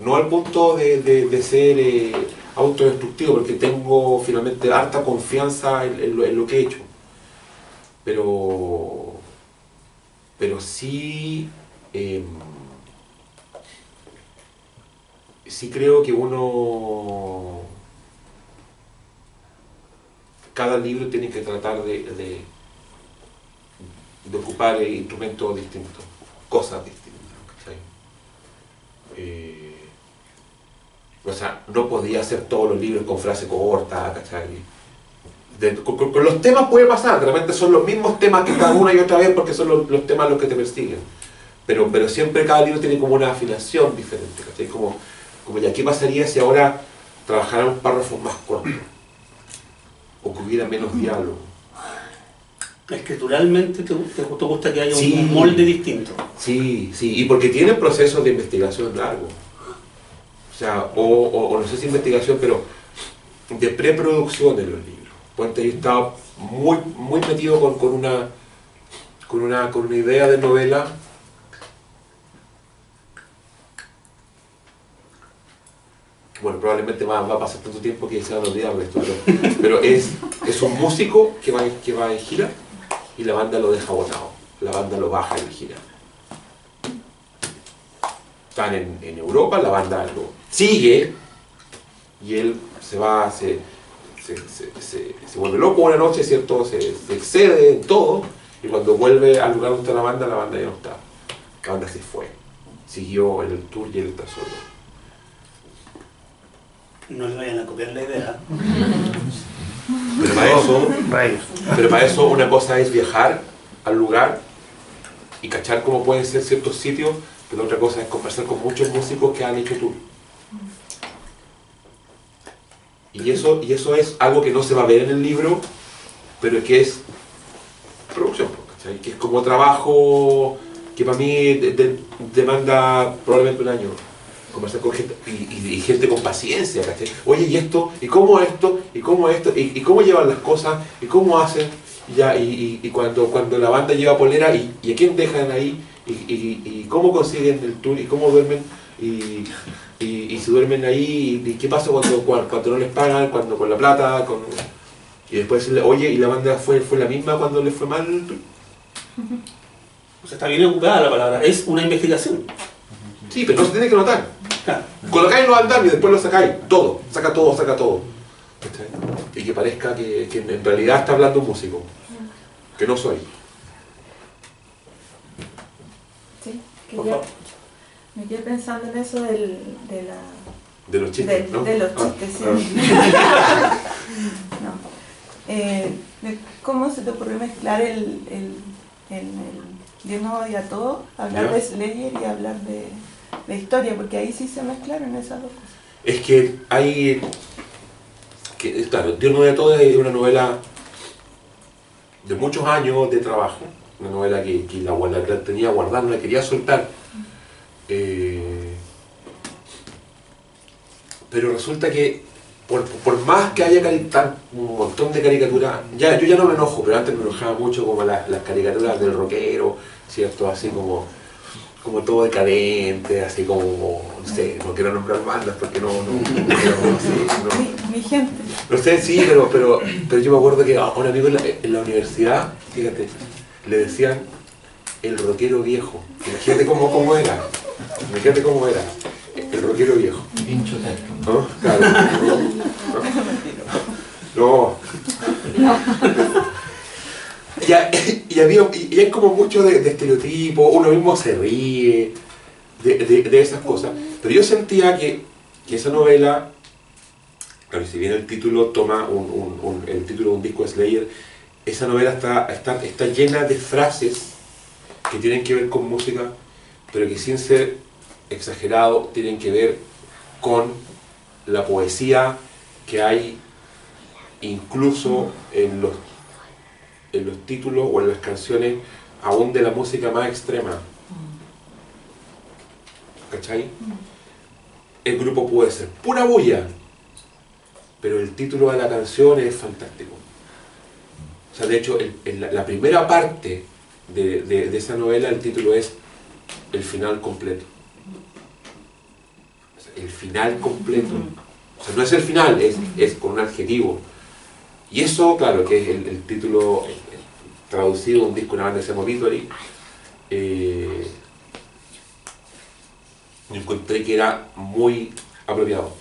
No al punto de ser autodestructivo, porque tengo finalmente harta confianza en lo que he hecho. Pero sí, sí creo que cada libro tiene que tratar de ocupar instrumentos distintos, cosas distintas, ¿cachai? O sea, no podía hacer todos los libros con frase corta, ¿cachai? Con los temas puede pasar, realmente son los mismos temas que cada una y otra vez porque son los temas los que te persiguen. Pero siempre cada libro tiene como una afinación diferente, ¿cachai? Como ya, ¿qué pasaría si ahora trabajaran párrafos más cortos? O que hubiera menos diálogo. Escrituralmente te gusta que haya un molde distinto. Sí, y porque tienen procesos de investigación largos. O sea, o no sé si investigación, pero de preproducción de los libros. Pues yo estaba muy metido con una idea de novela. Bueno, probablemente va a pasar tanto tiempo que se van a olvidar de esto, pero es un músico que va en gira y la banda lo deja botado, la banda lo baja en gira. están en Europa, la banda lo sigue y él se va, se vuelve loco una noche, ¿cierto? Se excede en todo y cuando vuelve al lugar donde está la banda ya no está. La banda se fue, siguió en el tour y él está solo. No le vayan a copiar la idea. Pero para eso una cosa es viajar al lugar y cachar cómo pueden ser ciertos sitios, pero otra cosa es conversar con muchos músicos que han hecho tour. Y eso es algo que no se va a ver en el libro, pero que es producción, ¿cachai? Que es como trabajo que para mí demanda probablemente un año. Conversar con gente y gente con paciencia, ¿cachai? Oye, ¿y esto? ¿Y cómo esto? ¿Y cómo esto? ¿Y cómo llevan las cosas? ¿Y cómo hacen? Ya, y cuando la banda lleva polera, ¿y a quién dejan ahí? ¿Y cómo consiguen el tour? ¿Y cómo duermen? Y si duermen ahí, ¿y qué pasa cuando no les pagan? Cuando con la plata, y después decirle, oye, ¿y la banda fue la misma cuando les fue mal el tour? O sea, está bien ocupada la palabra, es una investigación. Sí, pero no se tiene que notar. Claro. Colocáis los andamios y después lo sacáis. Todo, saca todo. ¿Cachai? Y que parezca que en realidad está hablando un músico. Que no soy. Sí, Por favor. me quedé pensando en eso de los chistes, ¿no? De los chistes, sí. No. De ¿cómo se te ocurrió mezclar el Dios nos odia a todos, hablar ¿Ya? de Slayer y hablar de historia? Porque ahí sí se mezclaron esas dos cosas. Es que hay... claro, Dios no odia a todos es una novela de muchos años de trabajo. Una novela que la tenía guardada, no la quería soltar. Pero resulta que por más que haya un montón de caricaturas, yo ya no me enojo, pero antes me enojaba mucho como las caricaturas del rockero, ¿cierto? Así como todo decadente, así como, no sé, no quiero nombrar bandas porque no Mi gente. no sé, sí, pero yo me acuerdo que a un amigo en la universidad, fíjate, le decían el rockero viejo. Imagínate cómo era. El rockero viejo. Pincho cerca. ¿No? Claro. No. Y hay como mucho de estereotipo, uno mismo se ríe de esas cosas. Pero yo sentía que esa novela, claro, si bien el título toma el título de un disco de Slayer, esa novela está llena de frases que tienen que ver con música, pero que sin ser exagerado tienen que ver con la poesía que hay incluso en los títulos o en las canciones aún de la música más extrema. ¿Cachai? El grupo puede ser pura bulla, pero el título de la canción es fantástico. O sea, de hecho, la primera parte de esa novela, el título es El final completo. O sea, el final completo. O sea, no es el final, es con un adjetivo. Y eso, claro, que es el título traducido de un disco de una banda que se llama Obituary, yo encontré que era muy apropiado.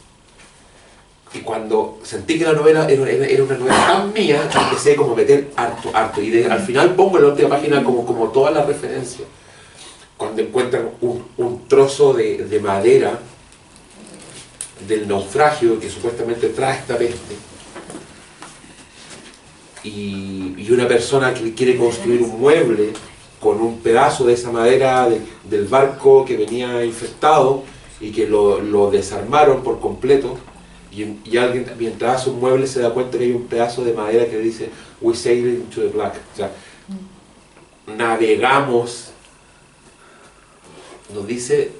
Y cuando sentí que la novela era una novela tan mía, empecé como a meter harto. Y al final pongo en la última página como todas las referencias. Cuando encuentran un trozo de madera del naufragio que supuestamente trae esta peste, y una persona que quiere construir un mueble con un pedazo de esa madera del barco que venía infectado y que lo desarmaron por completo, y alguien mientras hace un mueble se da cuenta que hay un pedazo de madera que dice "We sailed into the black", o sea, navegamos, no dice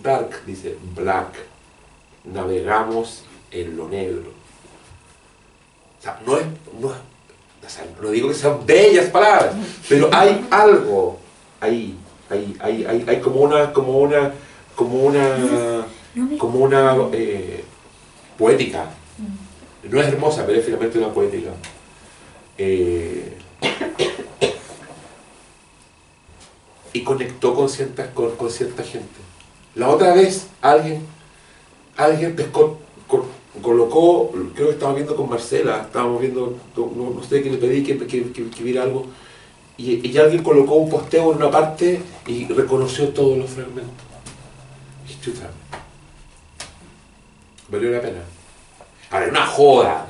dark, dice black, navegamos en lo negro. O sea, o sea, no digo que sean bellas palabras, pero hay algo ahí, hay como una poética. No es hermosa, pero es finalmente una poética. Y conectó con cierta gente. La otra vez alguien pescó, colocó, creo que estábamos viendo con Marcela, estábamos viendo, no sé qué le pedí que viera algo, y alguien colocó un posteo en una parte y reconoció todos los fragmentos. Y chuta, valió la pena. Ahora, es una joda,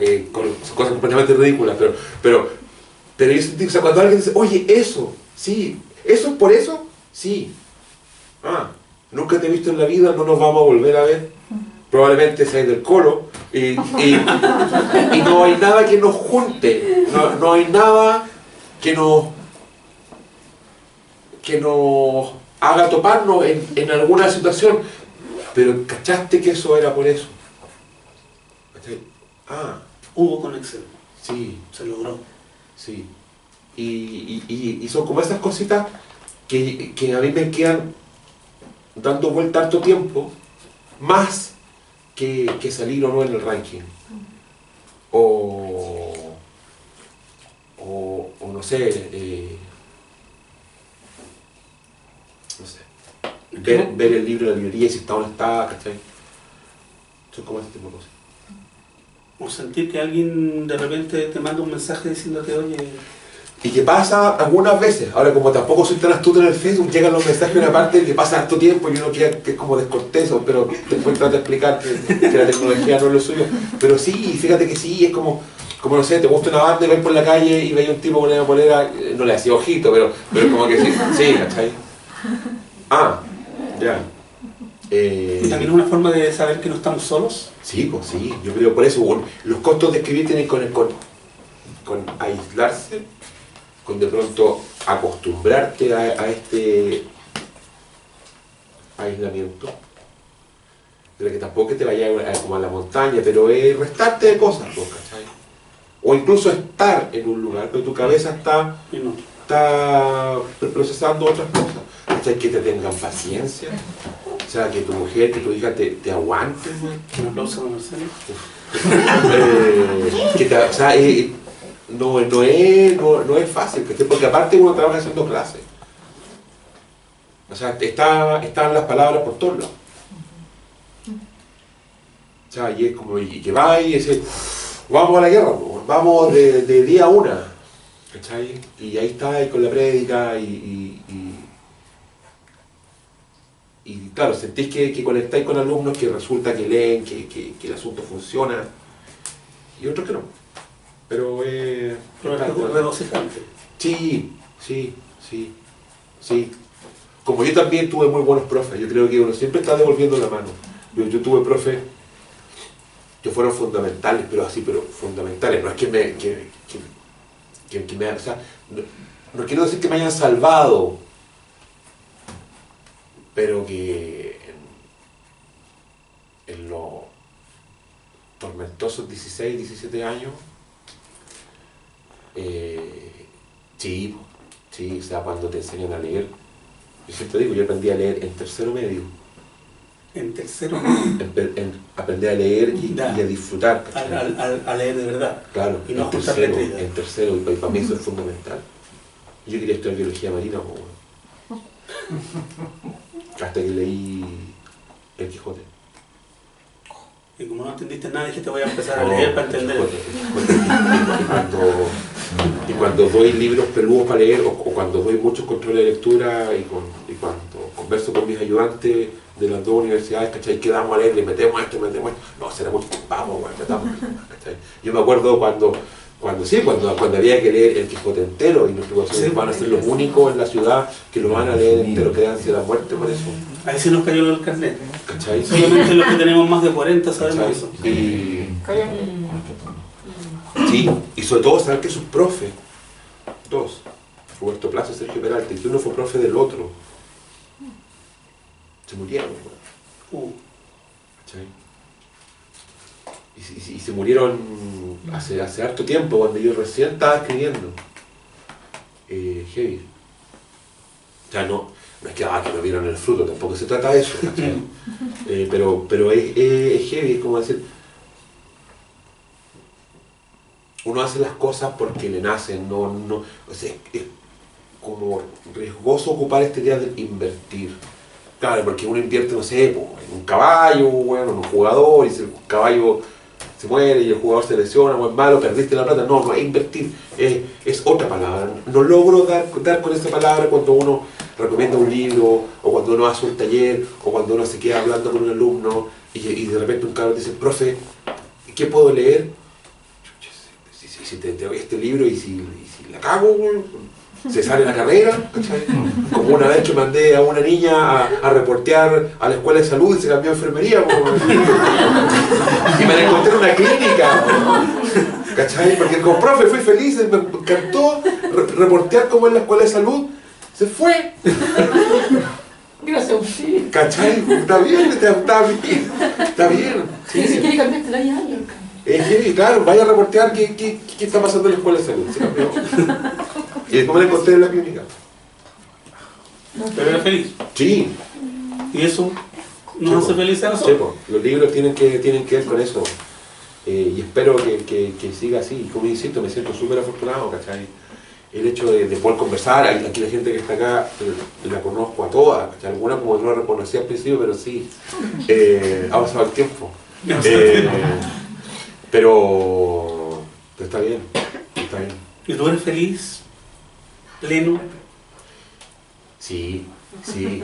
son cosas completamente ridículas, pero yo sentí, o sea, cuando alguien dice, oye, eso, sí, ¿eso es por eso? Sí. Nunca te he visto en la vida, no nos vamos a volver a ver. Probablemente seas del Colo y no hay nada que nos junte, no hay nada que nos haga toparnos en alguna situación, pero ¿cachaste que eso era por eso? Hubo conexión. Sí. Se logró. Sí. Y son como esas cositas que a mí me quedan dando vuelta harto tiempo, más que salir o no en el ranking. O no sé, ver el libro de la librería y si está o no está, ¿cachai? Son como ese tipo de cosas. O sentir que alguien de repente te manda un mensaje diciéndote, oye... Y que pasa algunas veces, ahora como tampoco soy tan astuto en el Facebook, llegan los mensajes de una parte que pasa harto tiempo y uno queda que es como descortés, pero después trata de explicar que la tecnología no es lo suyo. Pero sí, fíjate que sí, es como no sé, te gusta una banda y ves por la calle y ves a un tipo con una polera, no le hacía ojito, pero como que sí, ¿cachai? Ya. ¿Y también es una forma de saber que no estamos solos? Sí, pues sí, yo creo por eso, los costos de escribir tienen con aislarse, con de pronto acostumbrarte a este aislamiento, pero que tampoco te vayas como a la montaña, pero es restarte de cosas, ¿cachai? O incluso estar en un lugar, pero tu cabeza está procesando otras cosas, ¿cachai? Que te tengan paciencia, o sea, que tu mujer, que tu hija te aguante, Un aplauso a Marcelo. O sea, no es fácil, ¿cachai? Porque aparte uno trabaja haciendo clases. O sea, están las palabras por todos lados. O sea, y es como, y que va y dice, vamos a la guerra, vamos de día a una, ¿cachai? Y ahí está, ahí con la prédica, y claro, sentís que conectáis con alumnos que resulta que leen, que el asunto funciona, y otros que no. Pero es regocijante. Sí. Como yo también tuve muy buenos profes, yo creo que uno siempre está devolviendo la mano. Yo tuve profes que fueron fundamentales, pero fundamentales. No es que me... o sea, no quiero decir que me hayan salvado, pero que en los tormentosos 16, 17 años, sí, o sea, cuando te enseñan a leer, yo siempre digo, yo aprendí a leer en tercero medio. En tercero medio. Aprendí a leer y a disfrutar. A leer de verdad. Claro, y no en tercero, y para mí eso es fundamental. Yo quería estudiar biología marina, hasta que leí El Quijote. Y como no entendiste nada, dije, te voy a empezar a leer para entender. Y cuando doy libros peludos para leer, o cuando doy muchos controles de lectura, y cuando converso con mis ayudantes de las dos universidades, ¿cachai? ¿Qué damos a leer? Le metemos esto, no, será mucho, vamos, tratamos, ¿cachai? Yo me acuerdo cuando había que leer El Quijote entero, y los profesores van a ser los únicos en la ciudad que lo van a leer entero, que dan ansia de la muerte por eso. Ahí se nos cayó el carnet. ¿Cachai? Solamente los que tenemos más de 40 sabemos eso. Sí, y sobre todo saber que sus profes, dos, Roberto Plaza y Sergio Peralta, y que uno fue profe del otro, se murieron. ¿Cachai? Y se murieron hace harto tiempo, cuando yo recién estaba escribiendo. Heavy. O sea, no es que no vieron el fruto, tampoco se trata de eso, ¿cachai? Pero es heavy, es como decir, uno hace las cosas porque le nacen, o sea, es como riesgoso ocupar este día de invertir. Claro, porque uno invierte, no sé, po, en un caballo, bueno, en un jugador, y si el caballo se muere y el jugador se lesiona o es malo, perdiste la plata. No, no es invertir, es otra palabra. No logro dar con esa palabra cuando uno recomienda un libro, o cuando uno hace un taller, o cuando uno se queda hablando con un alumno y de repente un cabrón dice, profe, ¿qué puedo leer? Si te doy este libro y si la cago, se sale la carrera, ¿cachai? Como una vez que mandé a una niña a reportear a la escuela de salud y se cambió a enfermería, y me la encontré en una clínica, ¿cachai? Porque como profe fui feliz, me encantó reportear como en la escuela de salud, se fue. Gracias a usted. ¿Cachai? Está bien, está bien. Sí, si quiere cambiarte la llave. Claro, vaya a reportear qué está pasando en la escuela de salud. Se cambió. Y después me la encontré en la clínica. Pero era feliz. Sí. Y eso nos hace felices a nosotros. Sí, po. Los libros tienen que ver con eso. Y espero que siga así. Como insisto, me siento súper afortunado, ¿cachai? El hecho de poder conversar, aquí la gente que está acá la conozco a todas, ¿cachai? Alguna como no la reconocí al principio, pero sí. Ha pasado el tiempo. Pero está bien, está bien. ¿Y tú eres feliz, Leno? Sí, sí.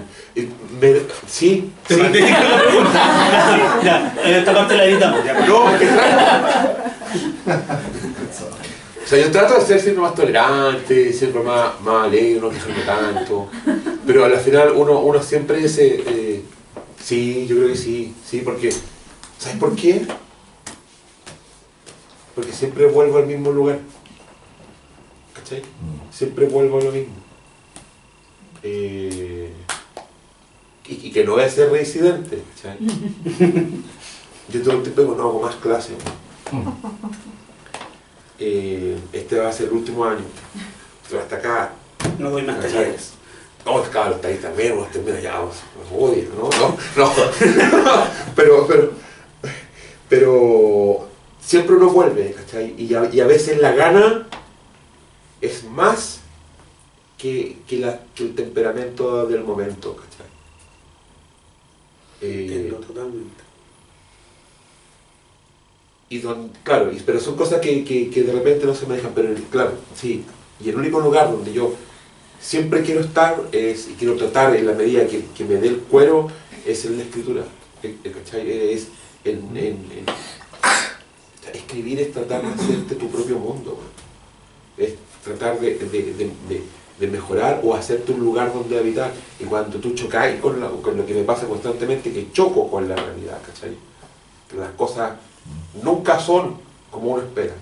Sí. Te mantengo la pregunta. Ya, esta parte la editamos. Ya. No, es que o sea, yo trato de ser siempre más tolerante, siempre más alegre, no quejarme tanto. Pero al final uno siempre dice, sí, yo creo que sí, porque, ¿sabes por qué? Porque siempre vuelvo al mismo lugar. ¿Cachai? Siempre vuelvo a lo mismo. Y que no voy a ser reincidente, ¿cachai? Yo todo el tiempo no hago más clases. Este va a ser el último año. Pero hasta acá. No doy más ¿cachai? talleres. No, claro, está ahí también, vos terminas ya, vos odias, ¿no? No. Pero siempre uno vuelve, ¿cachai? Y a veces la gana es más que el temperamento del momento, ¿cachai? Entiendo totalmente. Claro, pero son cosas que de repente no se me dejan, pero claro, sí. Y el único lugar donde yo siempre quiero estar y quiero tratar en la medida que me dé el cuero es en la escritura, ¿cachai? Es escribir es tratar de hacerte tu propio mundo, es tratar de mejorar o hacerte un lugar donde habitar. Y cuando tú chocas con lo que me pasa constantemente, que choco con la realidad, ¿cachai? Que las cosas nunca son como uno espera.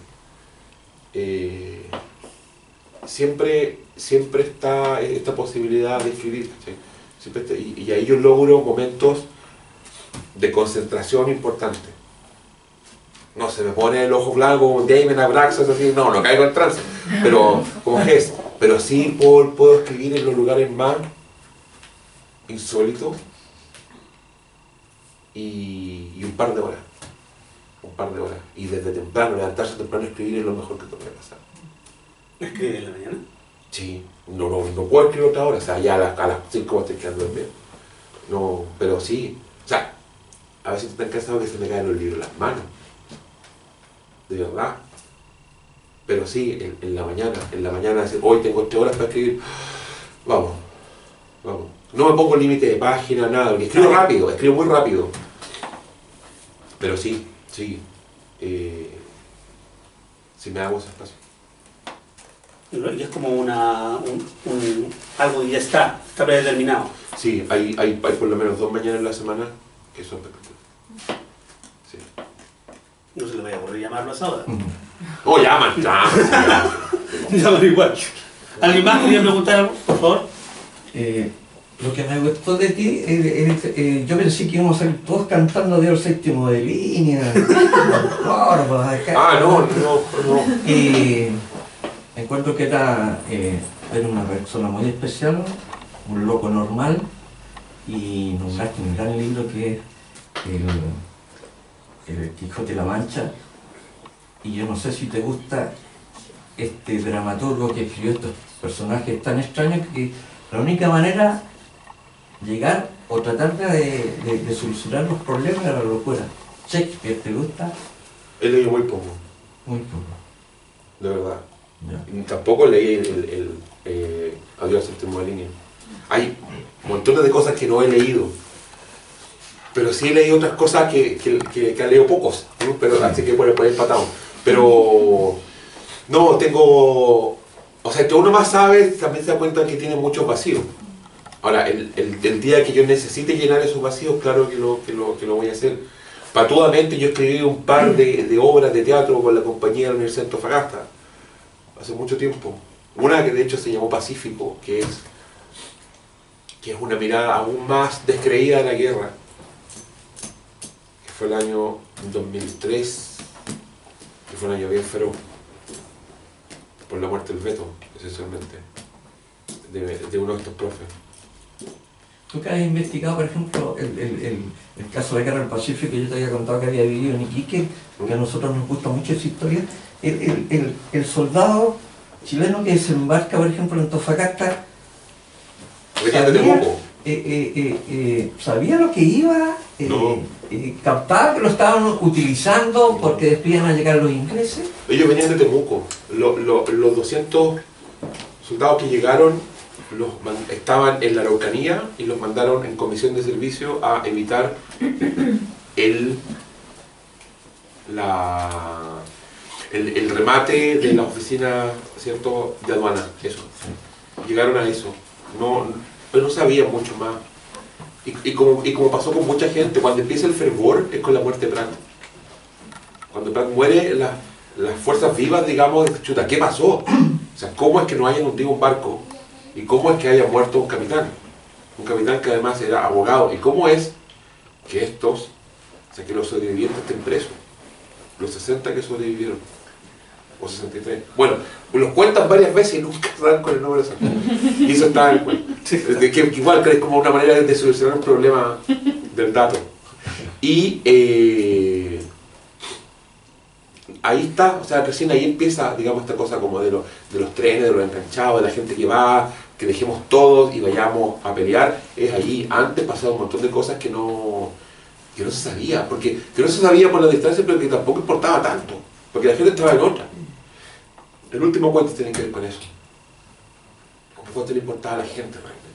Siempre está esta posibilidad de escribir, ¿cachai? Y ahí yo logro momentos de concentración importantes. No se me pone el ojo blanco como Damon Abraxas, así, no caigo en trance, pero como es, pero sí puedo escribir en los lugares más insólitos y un par de horas. Y desde temprano, levantarse temprano a escribir es lo mejor que te puede pasar. ¿Escribir en la mañana? Sí, no puedo escribir otra hora, o sea, ya a las 5 estoy quedando dormido. No, pero sí, o sea, a veces estoy tan cansado que se me caen los libros en las manos. De verdad. Pero sí, en la mañana decir, hoy tengo 3 horas para escribir, vamos. No me pongo límite de página, nada, porque escribo muy rápido. Pero sí, sí me hago ese espacio. Y es como algo que ya está predeterminado. Sí, hay por lo menos 2 mañanas en la semana que son espectaculares. Sí. No se le vaya a ocurrir llamarlo a esa hora. Oh, llaman. Llaman igual. ¿Alguien más quería preguntar algo, por favor? Lo que me gustó de ti, yo pensé que íbamos a salir todos cantando de séptimo de línea. No. Y encuentro que eres una persona muy especial, un loco normal, y nombraste un gran libro que es el Quijote de la Mancha. Y yo no sé si te gusta este dramaturgo que escribió estos personajes tan extraños que la única manera llegar o tratar de solucionar los problemas de la locura. Shakespeare, ¿te gusta? He leído muy poco, Muy poco. de verdad. Ya. Y tampoco leí Adiós al séptimo de línea. Hay montones de cosas que no he leído, pero sí he leído otras cosas que han leído pocos, ¿no? Pero, así que por ahí empatado. Pero no, tengo... O sea, que uno más sabe, también se da cuenta que tiene muchos vacíos. Ahora, el día que yo necesite llenar esos vacíos, claro que lo voy a hacer. Patudamente yo escribí un par de obras de teatro con la compañía de la Universidad de Antofagasta, hace mucho tiempo. Una que de hecho se llamó Pacífico, que es una mirada aún más descreída de la guerra, que fue el año 2003, que fue un año bien feroz, por la muerte del Beto, esencialmente, de uno de estos profes. Tú que has investigado, por ejemplo, el caso de la Guerra del Pacífico, yo te había contado que había vivido en Iquique, que a nosotros nos gusta mucho esa historia. El soldado chileno que desembarca, por ejemplo, en Antofagasta, sabía lo que iba, No. captaba que lo estaban utilizando porque después iban a llegar los ingleses. Ellos venían de Temuco. Los 200 soldados que llegaron estaban en la Araucanía y los mandaron en comisión de servicio a evitar el remate de la oficina, ¿cierto?, de aduana. Eso. Llegaron a eso. Pero no sabían mucho más. Y como pasó con mucha gente, cuando empieza el fervor es con la muerte de Prat. Cuando Prat muere, las fuerzas vivas, digamos, chuta, ¿qué pasó? O sea, ¿cómo es que no hayan hundido un barco? ¿Y cómo es que haya muerto un capitán? Un capitán que además era abogado. ¿Y cómo es que que los sobrevivientes estén presos? Los 60 que sobrevivieron. O 63. Bueno, los cuentan varias veces y nunca dan con el nombre de esa. Y eso está en el cuento. Que igual crees como una manera de solucionar un problema del dato. Y ahí está, o sea, recién ahí empieza, digamos, esta cosa como de los trenes, de los enganchados, de la gente que va, que dejemos todos y vayamos a pelear. Es ahí. Antes pasaba un montón de cosas que no se sabía, porque que no se sabía por la distancia, pero que tampoco importaba tanto, porque la gente estaba en otra. El último cuento tiene que ver con eso. ¿Cuánto le importaba a la gente realmente?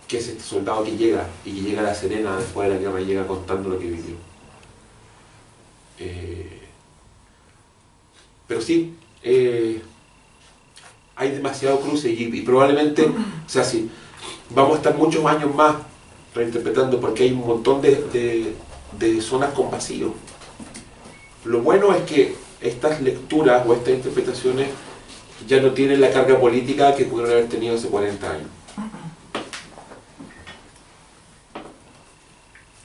¿Qué es este soldado que llega y que llega a La Serena después de la guerra y llega contando lo que vivió? Pero sí, hay demasiado cruce y probablemente, o sea, sí, vamos a estar muchos años más reinterpretando porque hay un montón de zonas con vacío. Lo bueno es que estas lecturas o estas interpretaciones ya no tienen la carga política que pudieron haber tenido hace 40 años.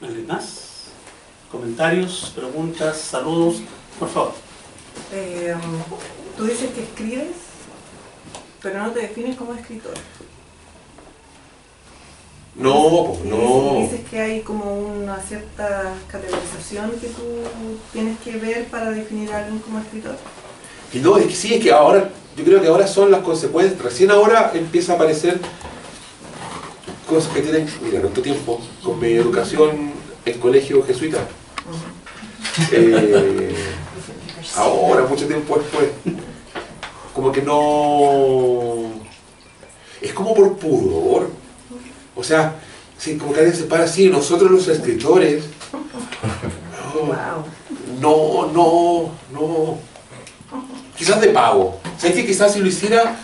¿Alguien más? ¿Comentarios, preguntas, saludos? Por favor. Tú dices que escribes, pero no te defines como escritor. No, pues no. Dices que hay como una cierta categorización que tú tienes que ver para definir a alguien como escritor. Y no, es que sí, es que ahora, yo creo que ahora son las consecuencias, recién ahora empieza a aparecer cosas que tienen, mira, tanto tiempo, con mi educación en colegio jesuita. Ahora, mucho tiempo después, como que no... Es como por pudor. O sea, sí, como que alguien se para así, nosotros los escritores... No. Quizás de pago. ¿Sabes que quizás si lo hiciera,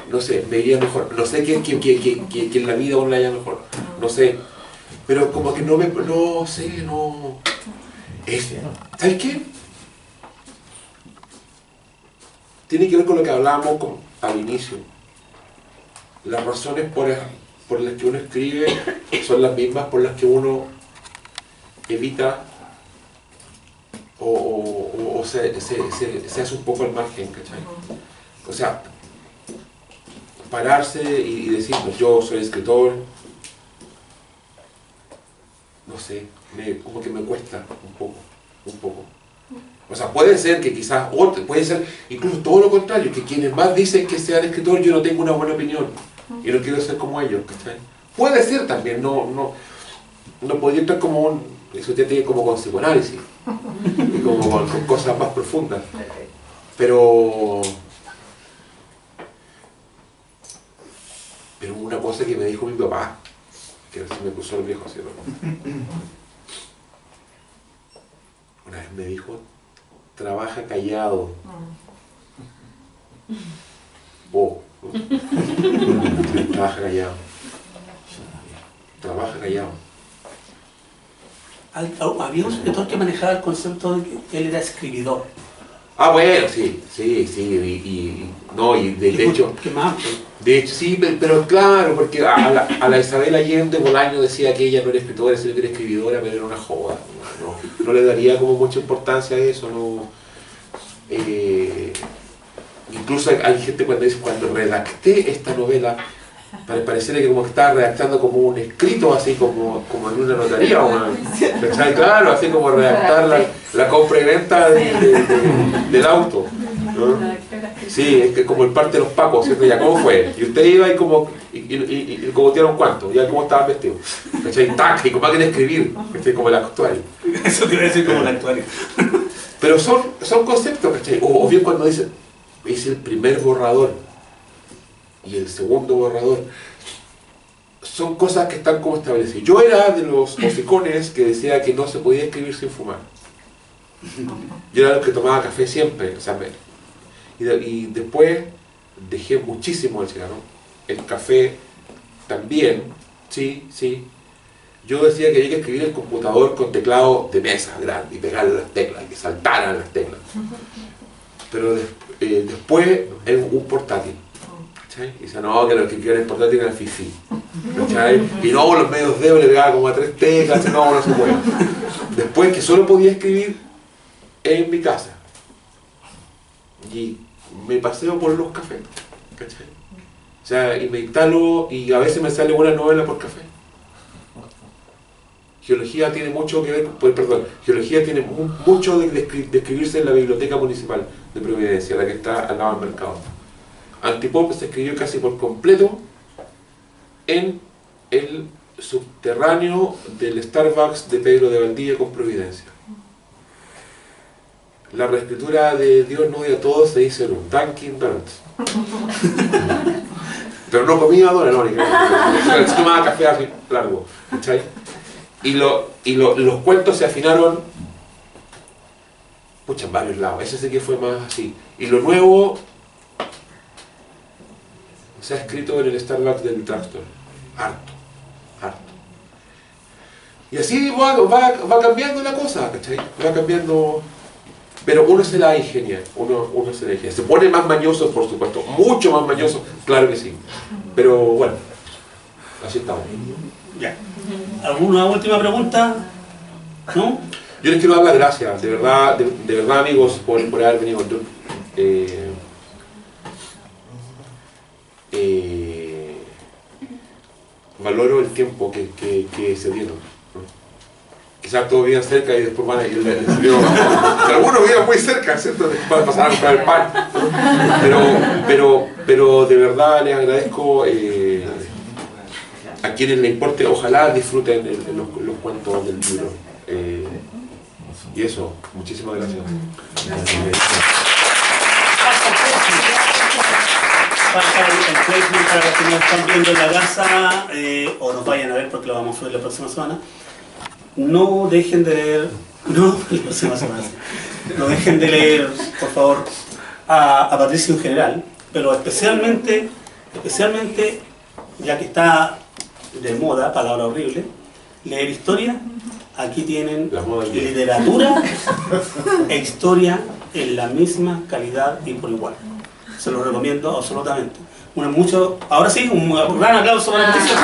no sé, me iría mejor? No sé que en la vida uno le haya mejor. No sé. Pero como que no sé. ¿Sabes qué? Tiene que ver con lo que hablábamos al inicio. Las razones por las que uno escribe son las mismas por las que uno evita o se hace un poco al margen, ¿cachai? O sea, pararse y decir, pues yo soy escritor, no sé, como que me cuesta un poco. O sea, puede ser que puede ser incluso todo lo contrario, que quienes más dicen que sean escritor, yo no tengo una buena opinión. y no quiero ser como ellos, ¿cachai? Puede ser también, no podría estar como un... Eso ya tiene como con psicoanálisis, y como con cosas más profundas. Pero una cosa que me dijo mi papá, que se me cruzó el viejo así, ¿no? Una vez me dijo, trabaja callado. Trabaja callado. Trabaja callado. Había un escritor que manejaba el concepto de que él era escribidor. Ah, bueno, sí, y de hecho... ¿Qué más amplio? De hecho, sí, pero claro, porque a la Isabel Allende Bolaño decía que ella no era escritora, sino que era escribidora, pero era una joda. No le daría como mucha importancia a eso, no. Incluso hay gente cuando dice, cuando redacté esta novela, pareciera que como que estaba redactando como un escrito, así como en una notaría, ¿cachai? Claro, así como redactar la compra y venta del auto, ¿no? Sí, es que como el parte de los pacos, ¿cierto? Ya, ¿cómo fue? Y usted iba y como, y cogotearon cuánto, ya cómo estaban vestidos, ¿cachai? Tac, y como máquina de escribir, ¿cachai? Como el actual. Eso te iba a decir como el actual. Pero son conceptos, ¿cachai? O bien cuando dicen, hice el primer borrador y el segundo borrador, son cosas que están como establecidas. Yo era de los hocicones que decía que no se podía escribir sin fumar. Yo era de los que tomaba café siempre, o sea, y después dejé muchísimo el cigarro, el café también, sí. Yo decía que había que escribir el computador con teclado de mesa grande y pegarle las teclas, y que saltaran las teclas. Pero después era un portátil. ¿Cachai? Y dice, no, que lo que quieren el portátil era el fifi. ¿Cachai? Y no, los medios dedos le pegaba como a 3 teclas, no se puede. Después que solo podía escribir en mi casa. Y me paseo por los cafés. ¿Cachai? O sea, y me instalo y a veces me sale una novela por café. Geología tiene mucho que ver, geología tiene mucho de escribirse en la biblioteca municipal de Providencia, la que está al lado del mercado. Antipop se escribió casi por completo en el subterráneo del Starbucks de Pedro de Valdivia con Providencia. La reescritura de Dios no odia a todos se hizo en un Dunkin' Donuts. Pero no comía donuts, no, se tomaba café así largo, ¿cachai? Y los cuentos se afinaron en varios lados. Ese sí que fue más así. Y lo nuevo se ha escrito en el Starbucks del Drugstore. Harto. Y así va cambiando la cosa, ¿cachai? Va cambiando. Pero uno se la ingenia. Uno se la ingenia. Se pone más mañoso, por supuesto. Mucho más mañoso, claro que sí. Pero bueno, así estamos. Ya. ¿Alguna última pregunta? ¿No? Yo les quiero dar las gracias, de verdad amigos, por haber venido. Valoro el tiempo que se dieron. Quizás todos vivían cerca y después van a ir. Algunos vivían muy cerca, ¿cierto? Van a pasar a comprar el pan. Pero de verdad les agradezco. A quienes les importe, ojalá disfruten los cuentos del libro. Y eso, muchísimas gracias. Pasa el Facebook para los que nos están viendo en la casa o nos vayan a ver porque lo vamos a subir la próxima semana. No dejen de leer, no dejen de leer, por favor, a Patricio en general, pero especialmente, ya que está de moda, palabra horrible, leer historia. Aquí tienen literatura e historia en la misma calidad y por igual. Se lo recomiendo absolutamente. Ahora sí, un gran aplauso para Patricio.